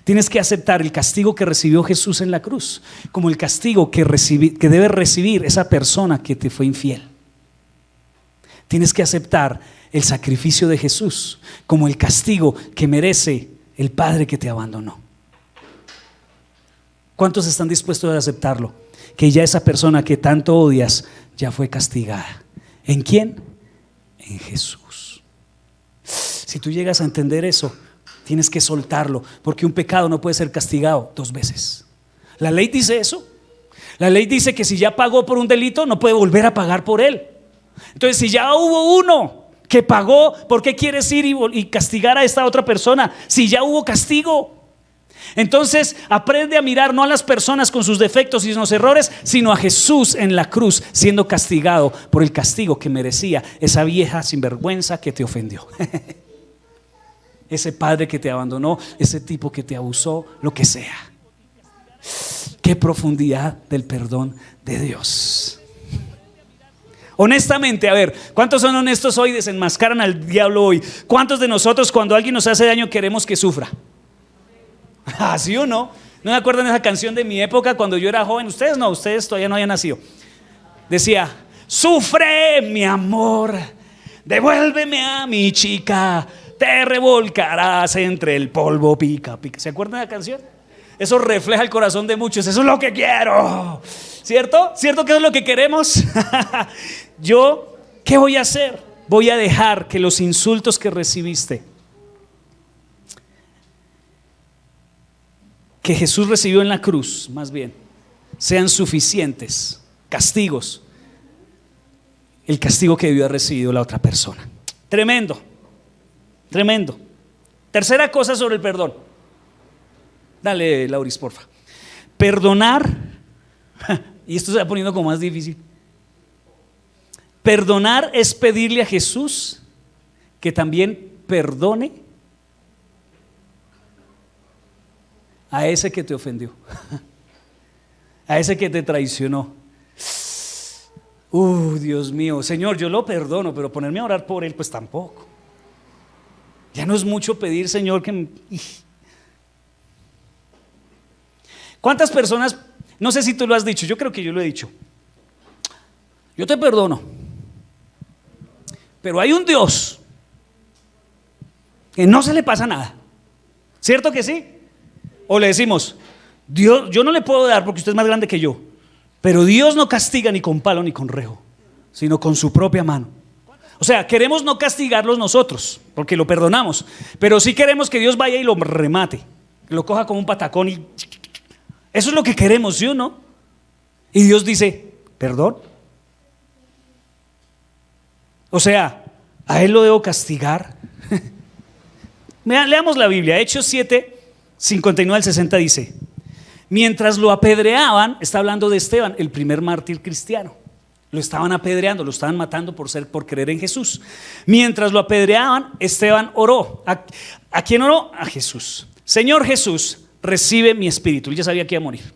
Speaker 1: Tienes que aceptar el castigo que recibió Jesús en la cruz como el castigo que debe recibir esa persona que te fue infiel. Tienes que aceptar el sacrificio de Jesús como el castigo que merece el padre que te abandonó. ¿Cuántos están dispuestos a aceptarlo? Que ya esa persona que tanto odias ya fue castigada. ¿En quién? En Jesús. Si tú llegas a entender eso, tienes que soltarlo, porque un pecado no puede ser castigado 2 veces. La ley dice eso. La ley dice que si ya pagó por un delito, no puede volver a pagar por él. Entonces, si ya hubo uno que pagó, ¿por qué quieres ir y castigar a esta otra persona? Si ya hubo castigo. Entonces, aprende a mirar no a las personas con sus defectos y sus errores, sino a Jesús en la cruz siendo castigado por el castigo que merecía esa vieja sinvergüenza que te ofendió. Ese padre que te abandonó, ese tipo que te abusó, lo que sea. Qué profundidad del perdón de Dios. Honestamente, a ver, ¿cuántos son honestos hoy? Desenmascaran al diablo hoy. ¿Cuántos de nosotros cuando alguien nos hace daño queremos que sufra? ¿Sí o no? ¿No me acuerdan de esa canción de mi época cuando yo era joven? Ustedes no, ustedes todavía no habían nacido. Decía: sufre mi amor, devuélveme a mi chica, te revolcarás entre el polvo, pica, pica. ¿Se acuerdan de la canción? Eso refleja el corazón de muchos. Eso es lo que quiero. ¿Cierto? ¿Cierto que es lo que queremos? Yo, ¿qué voy a hacer? Voy a dejar que los insultos que recibiste, que Jesús recibió en la cruz, más bien, sean suficientes castigos, el castigo que debió haber recibido la otra persona. Tremendo, tremendo. Tercera cosa sobre el perdón. Dale, Lauris, porfa. Perdonar, y esto se va poniendo como más difícil. Perdonar es pedirle a Jesús que también perdone a ese que te ofendió, a ese que te traicionó. Dios mío, Señor, yo lo perdono, pero ponerme a orar por él, pues tampoco. Ya no es mucho pedir, Señor, que... ¿Cuántas personas, no sé si tú lo has dicho, yo creo que yo lo he dicho, yo te perdono, pero hay un Dios que no se le pasa nada, ¿cierto que sí? O le decimos, Dios, yo no le puedo dar porque usted es más grande que yo, pero Dios no castiga ni con palo ni con rejo, sino con su propia mano. O sea, queremos no castigarlos nosotros, porque lo perdonamos, pero sí queremos que Dios vaya y lo remate, que lo coja como un patacón y... Eso es lo que queremos, ¿sí o no? Y Dios dice, ¿perdón? O sea, ¿a él lo debo castigar? Leamos la Biblia, Hechos 7, 59 al 60 dice: mientras lo apedreaban, está hablando de Esteban, el primer mártir cristiano. Lo estaban apedreando, lo estaban matando por creer en Jesús. Mientras lo apedreaban, Esteban oró. ¿A quién oró? A Jesús. Señor Jesús, recibe mi espíritu. Él ya sabía que iba a morir.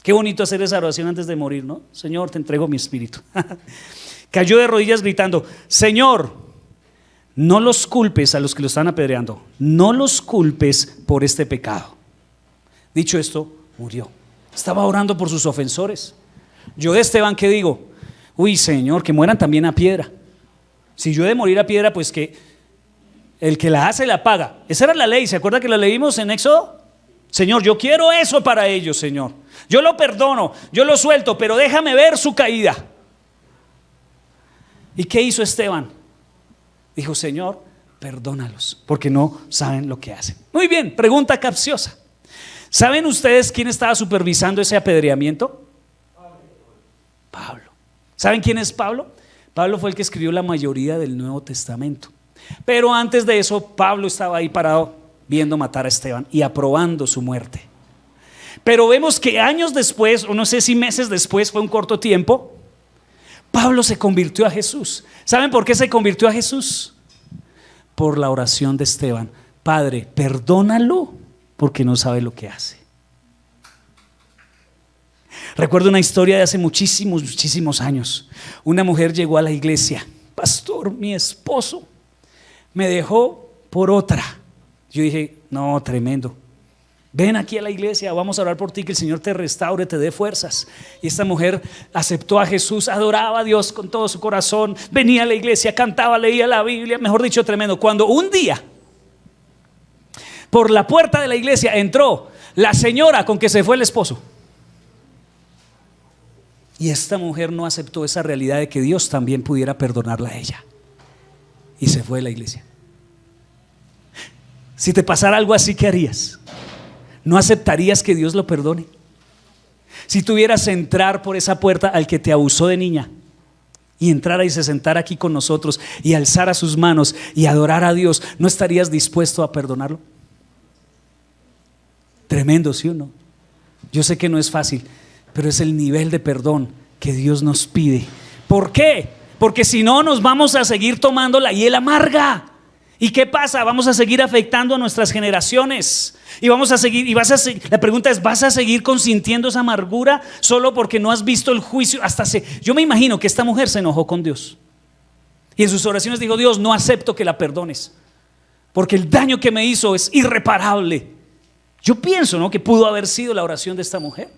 Speaker 1: Qué bonito hacer esa oración antes de morir, ¿no? Señor, te entrego mi espíritu. Cayó de rodillas gritando: Señor, no los culpes a los que lo están apedreando, no los culpes por este pecado. Dicho esto, murió. Estaba orando por sus ofensores. Yo de Esteban, ¿qué digo? Uy, Señor, que mueran también a piedra. Si yo he de morir a piedra, pues que el que la hace la paga. Esa era la ley, ¿se acuerda que la leímos en Éxodo? Señor, yo quiero eso para ellos, Señor. Yo lo perdono, yo lo suelto, pero déjame ver su caída. ¿Y qué hizo Esteban? Dijo: Señor, perdónalos, porque no saben lo que hacen. Muy bien, pregunta capciosa. ¿Saben ustedes quién estaba supervisando ese apedreamiento? Pablo. ¿Saben quién es Pablo? Pablo fue el que escribió la mayoría del Nuevo Testamento. Pero antes de eso, Pablo estaba ahí parado viendo matar a Esteban y aprobando su muerte. Pero vemos que años después, o no sé si meses después, fue un corto tiempo, Pablo se convirtió a Jesús. ¿Saben por qué se convirtió a Jesús? Por la oración de Esteban: Padre, perdónalo porque no sabe lo que hace. Recuerdo una historia de hace muchísimos años. Una mujer llegó a la iglesia: pastor, mi esposo me dejó por otra. Yo dije: no, tremendo. Ven aquí a la iglesia, vamos a orar por ti, que el Señor te restaure, te dé fuerzas. Y esta mujer aceptó a Jesús, adoraba a Dios con todo su corazón, venía a la iglesia, cantaba, leía la Biblia, mejor dicho, tremendo. Cuando un día por la puerta de la iglesia entró la señora con que se fue el esposo, y esta mujer no aceptó esa realidad de que Dios también pudiera perdonarla a ella, y se fue de la iglesia. Si te pasara algo así, ¿qué harías? ¿No aceptarías que Dios lo perdone? Si tuvieras entrar por esa puerta al que te abusó de niña, y entrara y se sentara aquí con nosotros y alzara sus manos y adorara a Dios, ¿no estarías dispuesto a perdonarlo? Tremendo, ¿sí o no? Yo sé que no es fácil, pero es el nivel de perdón que Dios nos pide. ¿Por qué? Porque si no, nos vamos a seguir tomando la hiel amarga. ¿Y qué pasa? Vamos a seguir afectando a nuestras generaciones. Y vamos a seguir, la pregunta es: ¿vas a seguir consintiendo esa amargura solo porque no has visto el juicio? Yo me imagino que esta mujer se enojó con Dios y en sus oraciones dijo: Dios, no acepto que la perdones, porque el daño que me hizo es irreparable. Yo pienso, ¿no?, que pudo haber sido la oración de esta mujer.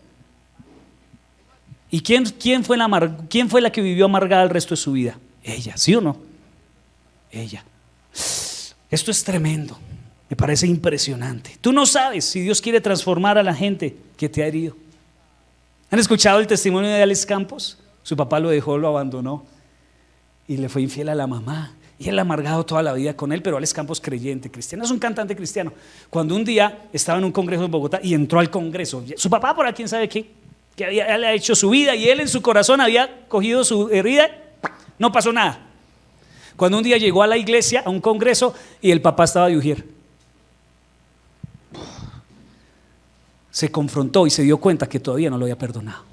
Speaker 1: ¿Y quién fue la que vivió amargada el resto de su vida? Ella, ¿sí o no? Ella. Esto es tremendo, me parece impresionante. Tú no sabes si Dios quiere transformar a la gente que te ha herido. ¿Han escuchado el testimonio de Alex Campos? Su papá lo dejó, lo abandonó y le fue infiel a la mamá. Y él ha amargado toda la vida con él, pero Alex Campos, creyente, cristiano, es un cantante cristiano. Cuando un día estaba en un congreso en Bogotá y entró al congreso, su papá, por ahí quién sabe qué, que él ha hecho su vida y él en su corazón había cogido su herida, no pasó nada. Cuando un día llegó a la iglesia, a un congreso, y el papá estaba de ujier, se confrontó y se dio cuenta que todavía no lo había perdonado,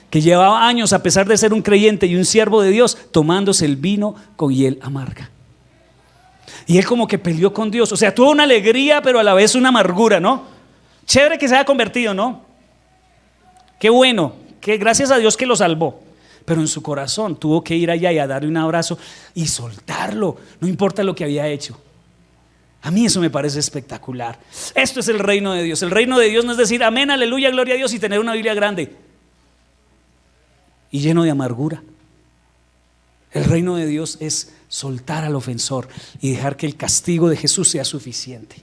Speaker 1: que llevaba años, a pesar de ser un creyente y un siervo de Dios, tomándose el vino con hiel amarga. Y él como que peleó con Dios, o sea, tuvo una alegría pero a la vez una amargura, ¿no? Chévere que se haya convertido, ¿no? Qué bueno, que gracias a Dios que lo salvó. Pero en su corazón tuvo que ir allá y a darle un abrazo y soltarlo, no importa lo que había hecho. A mí eso me parece espectacular. Esto es el reino de Dios. El reino de Dios no es decir amén, aleluya, gloria a Dios y tener una Biblia grande y lleno de amargura. El reino de Dios es soltar al ofensor y dejar que el castigo de Jesús sea suficiente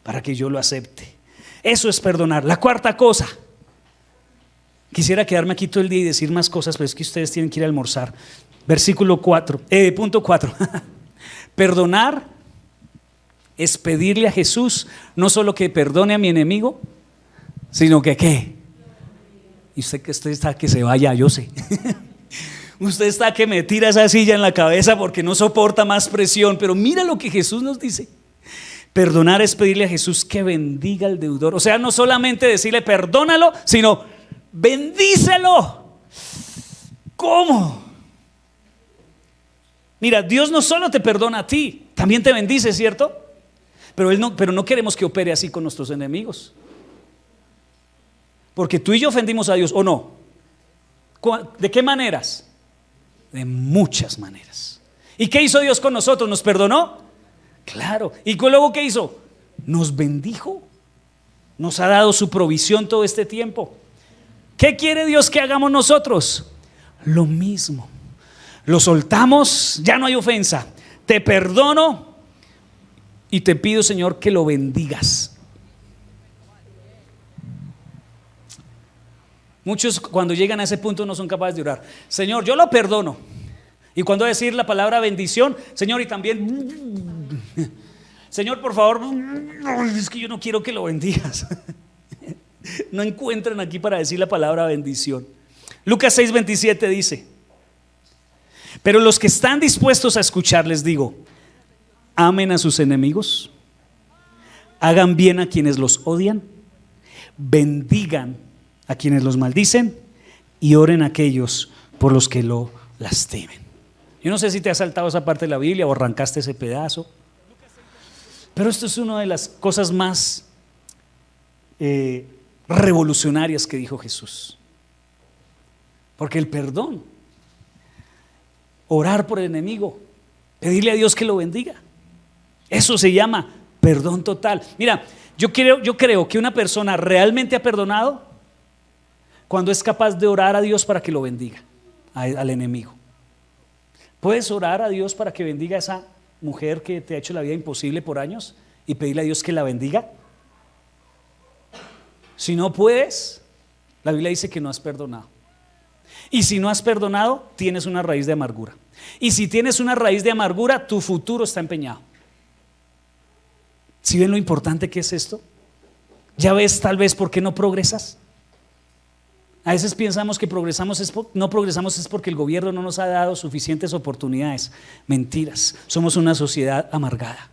Speaker 1: para que yo lo acepte. Eso es perdonar. La cuarta cosa, quisiera quedarme aquí todo el día y decir más cosas, pero es que ustedes tienen que ir a almorzar. Versículo 4, punto 4. Perdonar es pedirle a Jesús no solo que perdone a mi enemigo, sino que ¿qué? Y usted está que se vaya, yo sé. Usted está que me tira esa silla en la cabeza porque no soporta más presión. Pero mira lo que Jesús nos dice. Perdonar es pedirle a Jesús que bendiga al deudor. O sea, no solamente decirle perdónalo, sino bendícelo. ¿Cómo? Mira, Dios no solo te perdona a ti, también te bendice, ¿cierto? Pero no queremos que opere así con nuestros enemigos. Porque tú y yo ofendimos a Dios, ¿o no? ¿De qué maneras? De muchas maneras. ¿Y qué hizo Dios con nosotros? ¿Nos perdonó? Claro. ¿Y luego qué hizo? Nos bendijo. Nos ha dado su provisión todo este tiempo. ¿Qué quiere Dios que hagamos nosotros? Lo mismo. Lo soltamos, ya no hay ofensa. Te perdono y te pido, Señor, que lo bendigas. Muchos cuando llegan a ese punto no son capaces de orar. Señor, yo lo perdono. Y cuando decir la palabra bendición, Señor, y también Señor, por favor, es que yo no quiero que lo bendigas. No encuentran aquí para decir la palabra bendición. Lucas 6:27 dice: pero los que están dispuestos a escuchar, les digo, amen a sus enemigos, hagan bien a quienes los odian, bendigan a quienes los maldicen y oren a aquellos por los que lo lastimen. Yo no sé si te has saltado esa parte de la Biblia o arrancaste ese pedazo, pero esto es una de las cosas más revolucionarias que dijo Jesús. Porque el perdón, orar por el enemigo, pedirle a Dios que lo bendiga, eso se llama perdón total. Mira, yo creo que una persona realmente ha perdonado cuando es capaz de orar a Dios para que lo bendiga al enemigo. ¿Puedes orar a Dios para que bendiga a esa mujer que te ha hecho la vida imposible por años y pedirle a Dios que la bendiga? Si no puedes, la Biblia dice que no has perdonado. Y si no has perdonado, tienes una raíz de amargura. Y si tienes una raíz de amargura, tu futuro está empeñado. ¿Sí ven lo importante que es esto? ¿Ya ves tal vez por qué no progresas? A veces pensamos que no progresamos es porque el gobierno no nos ha dado suficientes oportunidades. Mentiras. Somos una sociedad amargada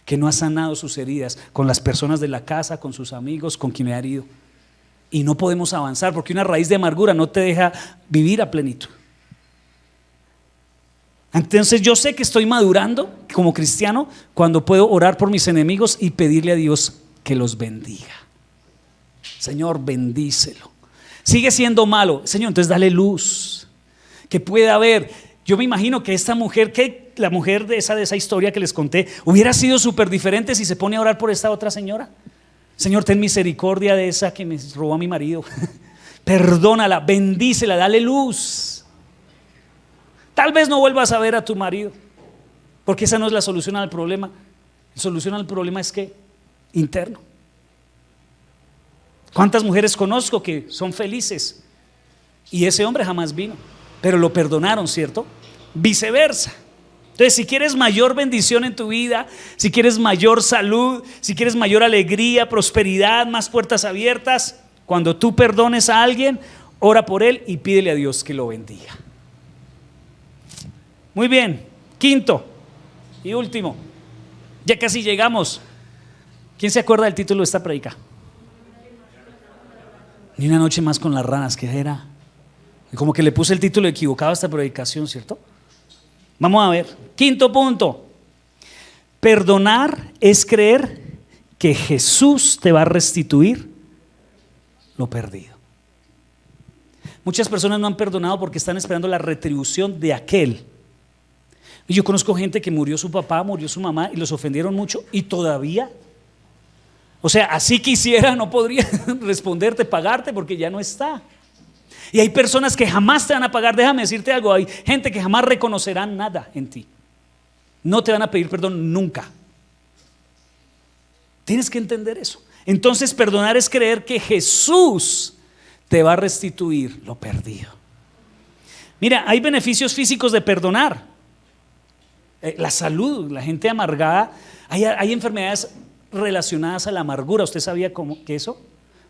Speaker 1: que no ha sanado sus heridas con las personas de la casa, con sus amigos, con quien ha herido. Y no podemos avanzar porque una raíz de amargura no te deja vivir a plenitud. Entonces yo sé que estoy madurando como cristiano cuando puedo orar por mis enemigos y pedirle a Dios que los bendiga. Señor, bendícelo. Sigue siendo malo, Señor, entonces dale luz. Que pueda haber. Yo me imagino que esta mujer, que la mujer de esa historia que les conté, hubiera sido súper diferente si se pone a orar por esta otra señora. Señor, ten misericordia de esa que me robó a mi marido. Perdónala, bendícela, dale luz. Tal vez no vuelvas a ver a tu marido, porque esa no es la solución al problema. La solución al problema es que interno. ¿Cuántas mujeres conozco que son felices y ese hombre jamás vino, pero lo perdonaron, ¿cierto? Viceversa. Entonces, si quieres mayor bendición en tu vida, si quieres mayor salud, si quieres mayor alegría, prosperidad, más puertas abiertas, cuando tú perdones a alguien, ora por él y pídele a Dios que lo bendiga. Muy bien, quinto y último, ya casi llegamos. ¿Quién se acuerda del título de esta predica? Ni una noche más con las ranas, ¿qué era? Como que le puse el título equivocado a esta predicación, ¿cierto? Vamos a ver, quinto punto. Perdonar es creer que Jesús te va a restituir lo perdido. Muchas personas no han perdonado porque están esperando la retribución de aquel. Y yo conozco gente que murió su papá, murió su mamá y los ofendieron mucho y todavía, o sea, así quisiera, no podría responderte, pagarte porque ya no está. Y hay personas que jamás te van a pagar. Déjame decirte algo, hay gente que jamás reconocerá nada en ti. No te van a pedir perdón nunca. Tienes que entender eso. Entonces perdonar es creer que Jesús te va a restituir lo perdido. Mira, hay beneficios físicos de perdonar. La salud, la gente amargada, hay enfermedades relacionadas a la amargura. ¿Usted sabía que eso?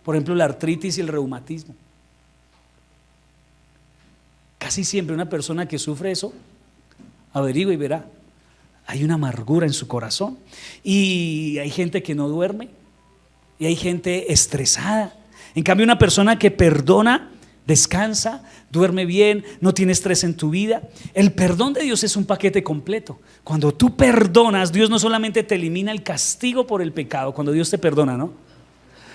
Speaker 1: Por ejemplo, la artritis y el reumatismo. Casi siempre una persona que sufre eso, averigua y verá, hay una amargura en su corazón. Y hay gente que no duerme, y hay gente estresada. En cambio, una persona que perdona, descansa, duerme bien, no tiene estrés en tu vida. El perdón de Dios es un paquete completo. Cuando tú perdonas, Dios no solamente te elimina el castigo por el pecado, cuando Dios te perdona, ¿no?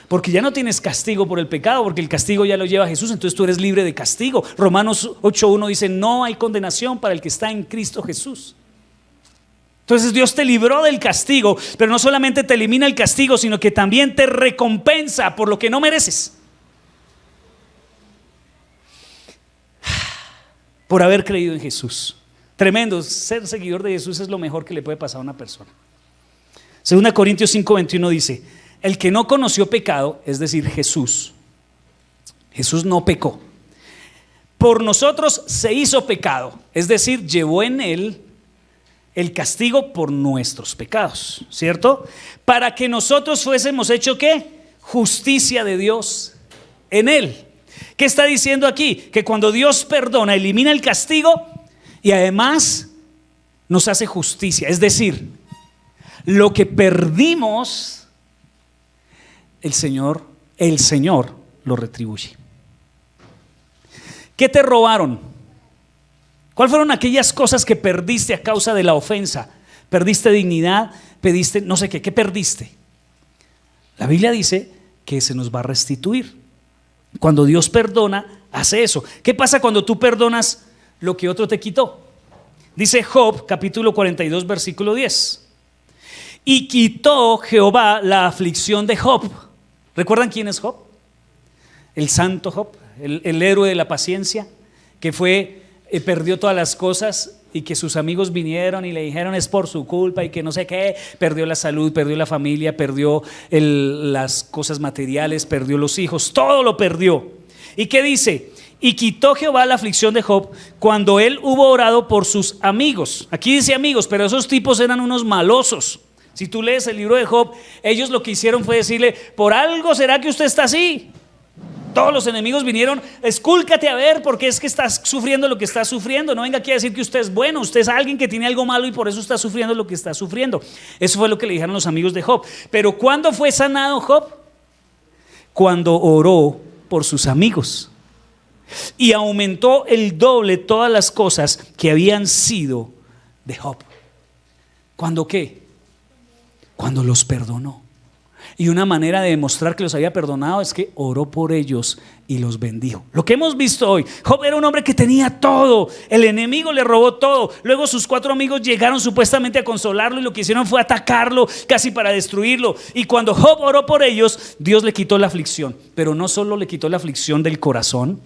Speaker 1: Porque ya no tienes castigo por el pecado, porque el castigo ya lo lleva Jesús, entonces tú eres libre de castigo. Romanos 8:1 dice, no hay condenación para el que está en Cristo Jesús. Entonces Dios te libró del castigo, pero no solamente te elimina el castigo, sino que también te recompensa por lo que no mereces, por haber creído en Jesús. Tremendo, ser seguidor de Jesús es lo mejor que le puede pasar a una persona. 2 Corintios 5:21 dice, el que no conoció pecado, es decir, Jesús no pecó, por nosotros se hizo pecado, es decir, llevó en él el castigo por nuestros pecados, ¿cierto? Para que nosotros fuésemos hecho ¿qué? Justicia de Dios en él. ¿Qué está diciendo aquí? Que cuando Dios perdona, elimina el castigo y además nos hace justicia, es decir, lo que perdimos, el Señor lo retribuye. ¿Qué te robaron? ¿Cuáles fueron aquellas cosas que perdiste a causa de la ofensa? ¿Perdiste dignidad? ¿Perdiste no sé qué? ¿Qué perdiste? La Biblia dice que se nos va a restituir. Cuando Dios perdona, hace eso. ¿Qué pasa cuando tú perdonas lo que otro te quitó? Dice Job, capítulo 42, versículo 10. Y quitó Jehová la aflicción de Job. ¿Recuerdan quién es Job? El santo Job, el héroe de la paciencia, que perdió todas las cosas y que sus amigos vinieron y le dijeron es por su culpa y que no sé qué, perdió la salud, perdió la familia, perdió las cosas materiales, perdió los hijos, todo lo perdió. ¿Y qué dice? Y quitó Jehová la aflicción de Job cuando él hubo orado por sus amigos. Aquí dice amigos, pero esos tipos eran unos malosos. Si tú lees el libro de Job, ellos lo que hicieron fue decirle, por algo será que usted está así. Todos los enemigos vinieron, escúlcate a ver porque es que estás sufriendo lo que estás sufriendo. No venga aquí a decir que usted es bueno, usted es alguien que tiene algo malo y por eso está sufriendo lo que está sufriendo. Eso fue lo que le dijeron los amigos de Job. Pero ¿cuándo fue sanado Job? Cuando oró por sus amigos y aumentó el doble todas las cosas que habían sido de Job. ¿Cuándo qué? Cuando los perdonó. Y una manera de demostrar que los había perdonado es que oró por ellos y los bendijo. Lo que hemos visto hoy, Job era un hombre que tenía todo, el enemigo le robó todo. Luego sus 4 amigos llegaron supuestamente a consolarlo y lo que hicieron fue atacarlo casi para destruirlo. Y cuando Job oró por ellos, Dios le quitó la aflicción. Pero no solo le quitó la aflicción del corazón,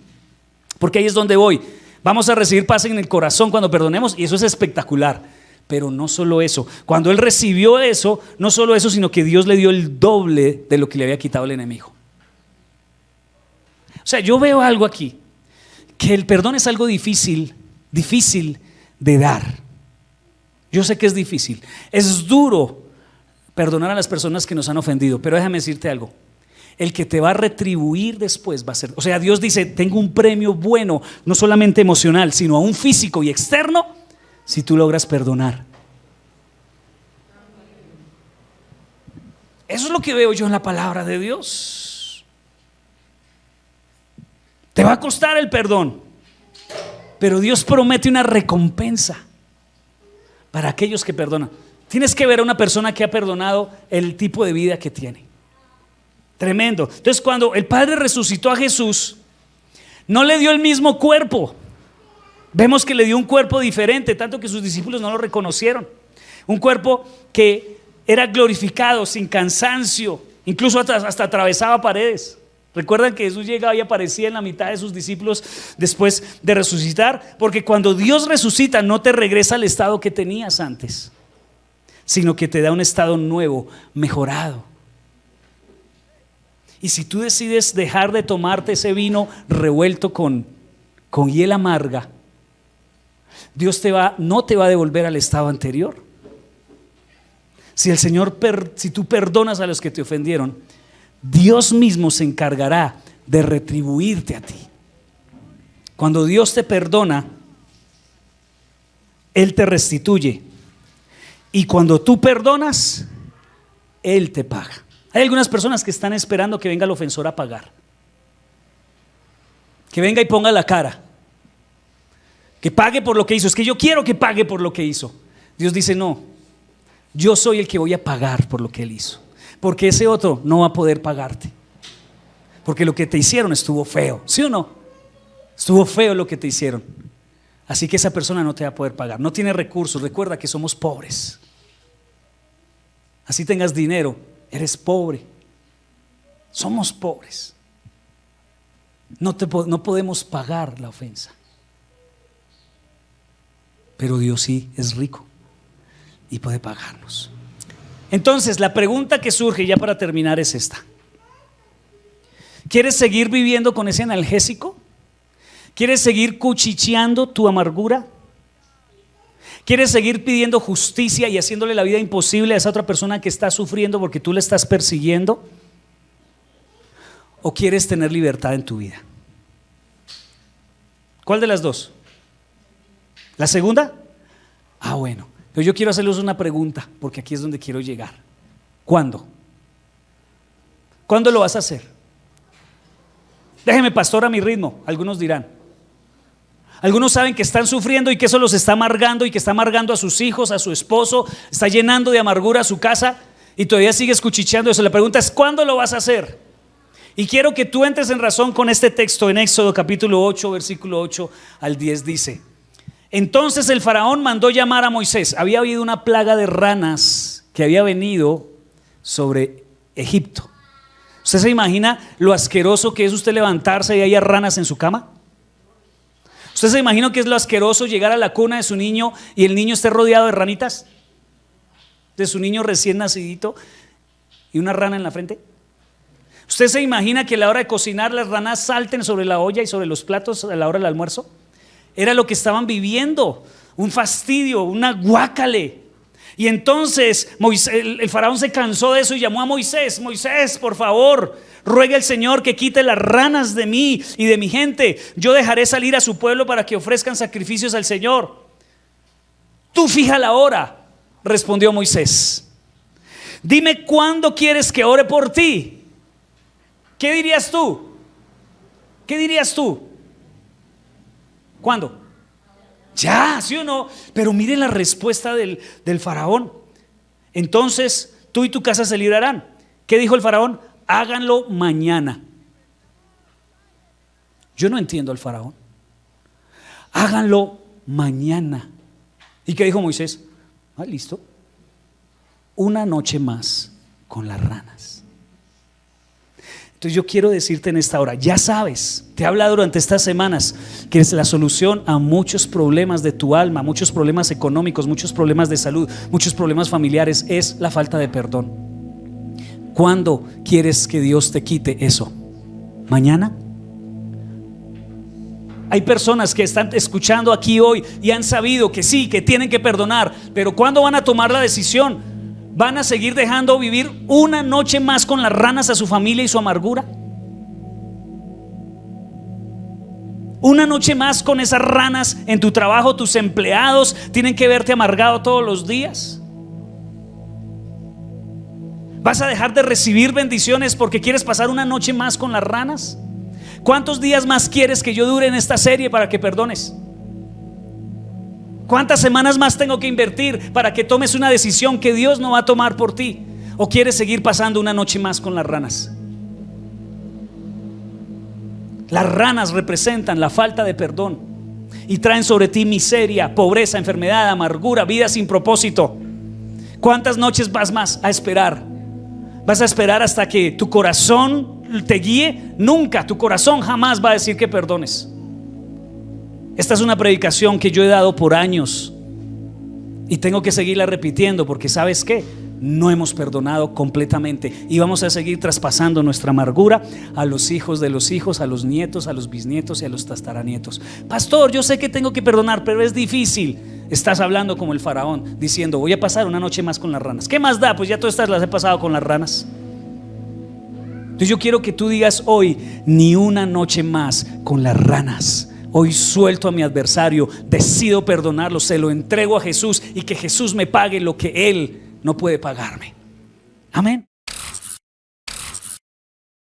Speaker 1: porque ahí es donde voy. Vamos a recibir paz en el corazón cuando perdonemos y eso es espectacular. Pero no solo eso, cuando él recibió eso, no solo eso, sino que Dios le dio el doble de lo que le había quitado el enemigo. O sea, yo veo algo aquí, que el perdón es algo difícil de dar. Yo sé que es difícil, es duro perdonar a las personas que nos han ofendido, pero déjame decirte algo. El que te va a retribuir después va a ser, o sea, Dios dice, tengo un premio bueno, no solamente emocional, sino aún físico y externo, si tú logras perdonar. Eso es lo que veo yo en la palabra de Dios. Te va a costar el perdón, pero Dios promete una recompensa para aquellos que perdonan. Tienes que ver a una persona que ha perdonado el tipo de vida que tiene. Tremendo. Entonces, cuando el Padre resucitó a Jesús, no le dio el mismo cuerpo. Vemos que le dio un cuerpo diferente, tanto que sus discípulos no lo reconocieron. Un cuerpo que era glorificado, sin cansancio, incluso hasta atravesaba paredes. Recuerdan que Jesús llegaba y aparecía en la mitad de sus discípulos después de resucitar, porque cuando Dios resucita no te regresa al estado que tenías antes, sino que te da un estado nuevo, mejorado. Y si tú decides dejar de tomarte ese vino revuelto con hiel amarga, Dios no te va a devolver al estado anterior. Si tú perdonas a los que te ofendieron, Dios mismo se encargará de retribuirte a ti. Cuando Dios te perdona, Él te restituye. Y cuando tú perdonas, Él te paga. Hay algunas personas que están esperando que venga el ofensor a pagar, que venga y ponga la cara, que pague por lo que hizo. Es que yo quiero que pague por lo que hizo. Dios dice: no, yo soy el que voy a pagar por lo que él hizo, porque ese otro no va a poder pagarte, porque lo que te hicieron estuvo feo. ¿Sí o no? Estuvo feo lo que te hicieron. Así que esa persona no te va a poder pagar, no tiene recursos. Recuerda que somos pobres. Así tengas dinero, eres pobre. Somos pobres. No podemos pagar la ofensa. Pero Dios sí es rico y puede pagarnos. Entonces la pregunta que surge ya para terminar es esta: ¿quieres seguir viviendo con ese analgésico? ¿Quieres seguir cuchicheando tu amargura? ¿Quieres seguir pidiendo justicia y haciéndole la vida imposible a esa otra persona que está sufriendo porque tú la estás persiguiendo? ¿O quieres tener libertad en tu vida? ¿Cuál de las dos? ¿La segunda? Bueno, pero yo quiero hacerles una pregunta, porque aquí es donde quiero llegar. ¿Cuándo? ¿Cuándo lo vas a hacer? Déjeme, pastor, a mi ritmo, algunos dirán. Algunos saben que están sufriendo y que eso los está amargando, y que está amargando a sus hijos, a su esposo, está llenando de amargura su casa, y todavía sigues cuchicheando eso. La pregunta es: ¿cuándo lo vas a hacer? Y quiero que tú entres en razón con este texto en Éxodo capítulo 8, versículo 8 al 10. Dice: entonces el faraón mandó llamar a Moisés. Había habido una plaga de ranas que había venido sobre Egipto. ¿Usted se imagina lo asqueroso que es usted levantarse y haya ranas en su cama? ¿Usted se imagina que es lo asqueroso llegar a la cuna de su niño y el niño esté rodeado de ranitas? De su niño recién nacidito y una rana en la frente. ¿Usted se imagina que a la hora de cocinar las ranas salten sobre la olla y sobre los platos a la hora del almuerzo? Era lo que estaban viviendo, un fastidio, una guácale. Y entonces el faraón se cansó de eso y llamó a Moisés: Moisés, por favor, ruega al Señor que quite las ranas de mí y de mi gente. Yo dejaré salir a su pueblo para que ofrezcan sacrificios al Señor. Tú fija la hora, respondió Moisés. Dime cuándo quieres que ore por ti. ¿Qué dirías tú? ¿Qué dirías tú? ¿Cuándo? Ya, ¿sí o no? Pero mire la respuesta del faraón. Entonces tú y tu casa se librarán. ¿Qué dijo el faraón? Háganlo mañana. Yo no entiendo al faraón. Háganlo mañana. ¿Y qué dijo Moisés? Listo. Una noche más con las ranas. Entonces yo quiero decirte en esta hora, ya sabes, te he hablado durante estas semanas que es la solución a muchos problemas de tu alma, muchos problemas económicos, muchos problemas de salud, muchos problemas familiares, es la falta de perdón. ¿Cuándo quieres que Dios te quite eso? ¿Mañana? Hay personas que están escuchando aquí hoy y han sabido que sí, que tienen que perdonar, pero ¿cuándo van a tomar la decisión? ¿Van a seguir dejando vivir una noche más con las ranas a su familia y su amargura? Una noche más con esas ranas en tu trabajo. Tus empleados tienen que verte amargado todos los días. ¿Vas a dejar de recibir bendiciones porque quieres pasar una noche más con las ranas? ¿Cuántos días más quieres que yo dure en esta serie para que perdones? ¿Cuántas semanas más tengo que invertir para que tomes una decisión que Dios no va a tomar por ti? ¿O quieres seguir pasando una noche más con las ranas? Las ranas representan la falta de perdón y traen sobre ti miseria, pobreza, enfermedad, amargura, vida sin propósito. ¿Cuántas noches vas más a esperar? ¿Vas a esperar hasta que tu corazón te guíe? Nunca, tu corazón jamás va a decir que perdones. Esta es una predicación que yo he dado por años y tengo que seguirla repitiendo, porque ¿sabes qué? No hemos perdonado completamente y vamos a seguir traspasando nuestra amargura a los hijos de los hijos, a los nietos, a los bisnietos y a los tataranietos. Pastor, yo sé que tengo que perdonar, pero es difícil. Estás hablando como el faraón, diciendo: voy a pasar una noche más con las ranas. ¿Qué más da? Pues ya todas estas las he pasado con las ranas. Entonces yo quiero que tú digas hoy: ni una noche más con las ranas. Hoy suelto a mi adversario, decido perdonarlo, se lo entrego a Jesús y que Jesús me pague lo que Él no puede pagarme. Amén.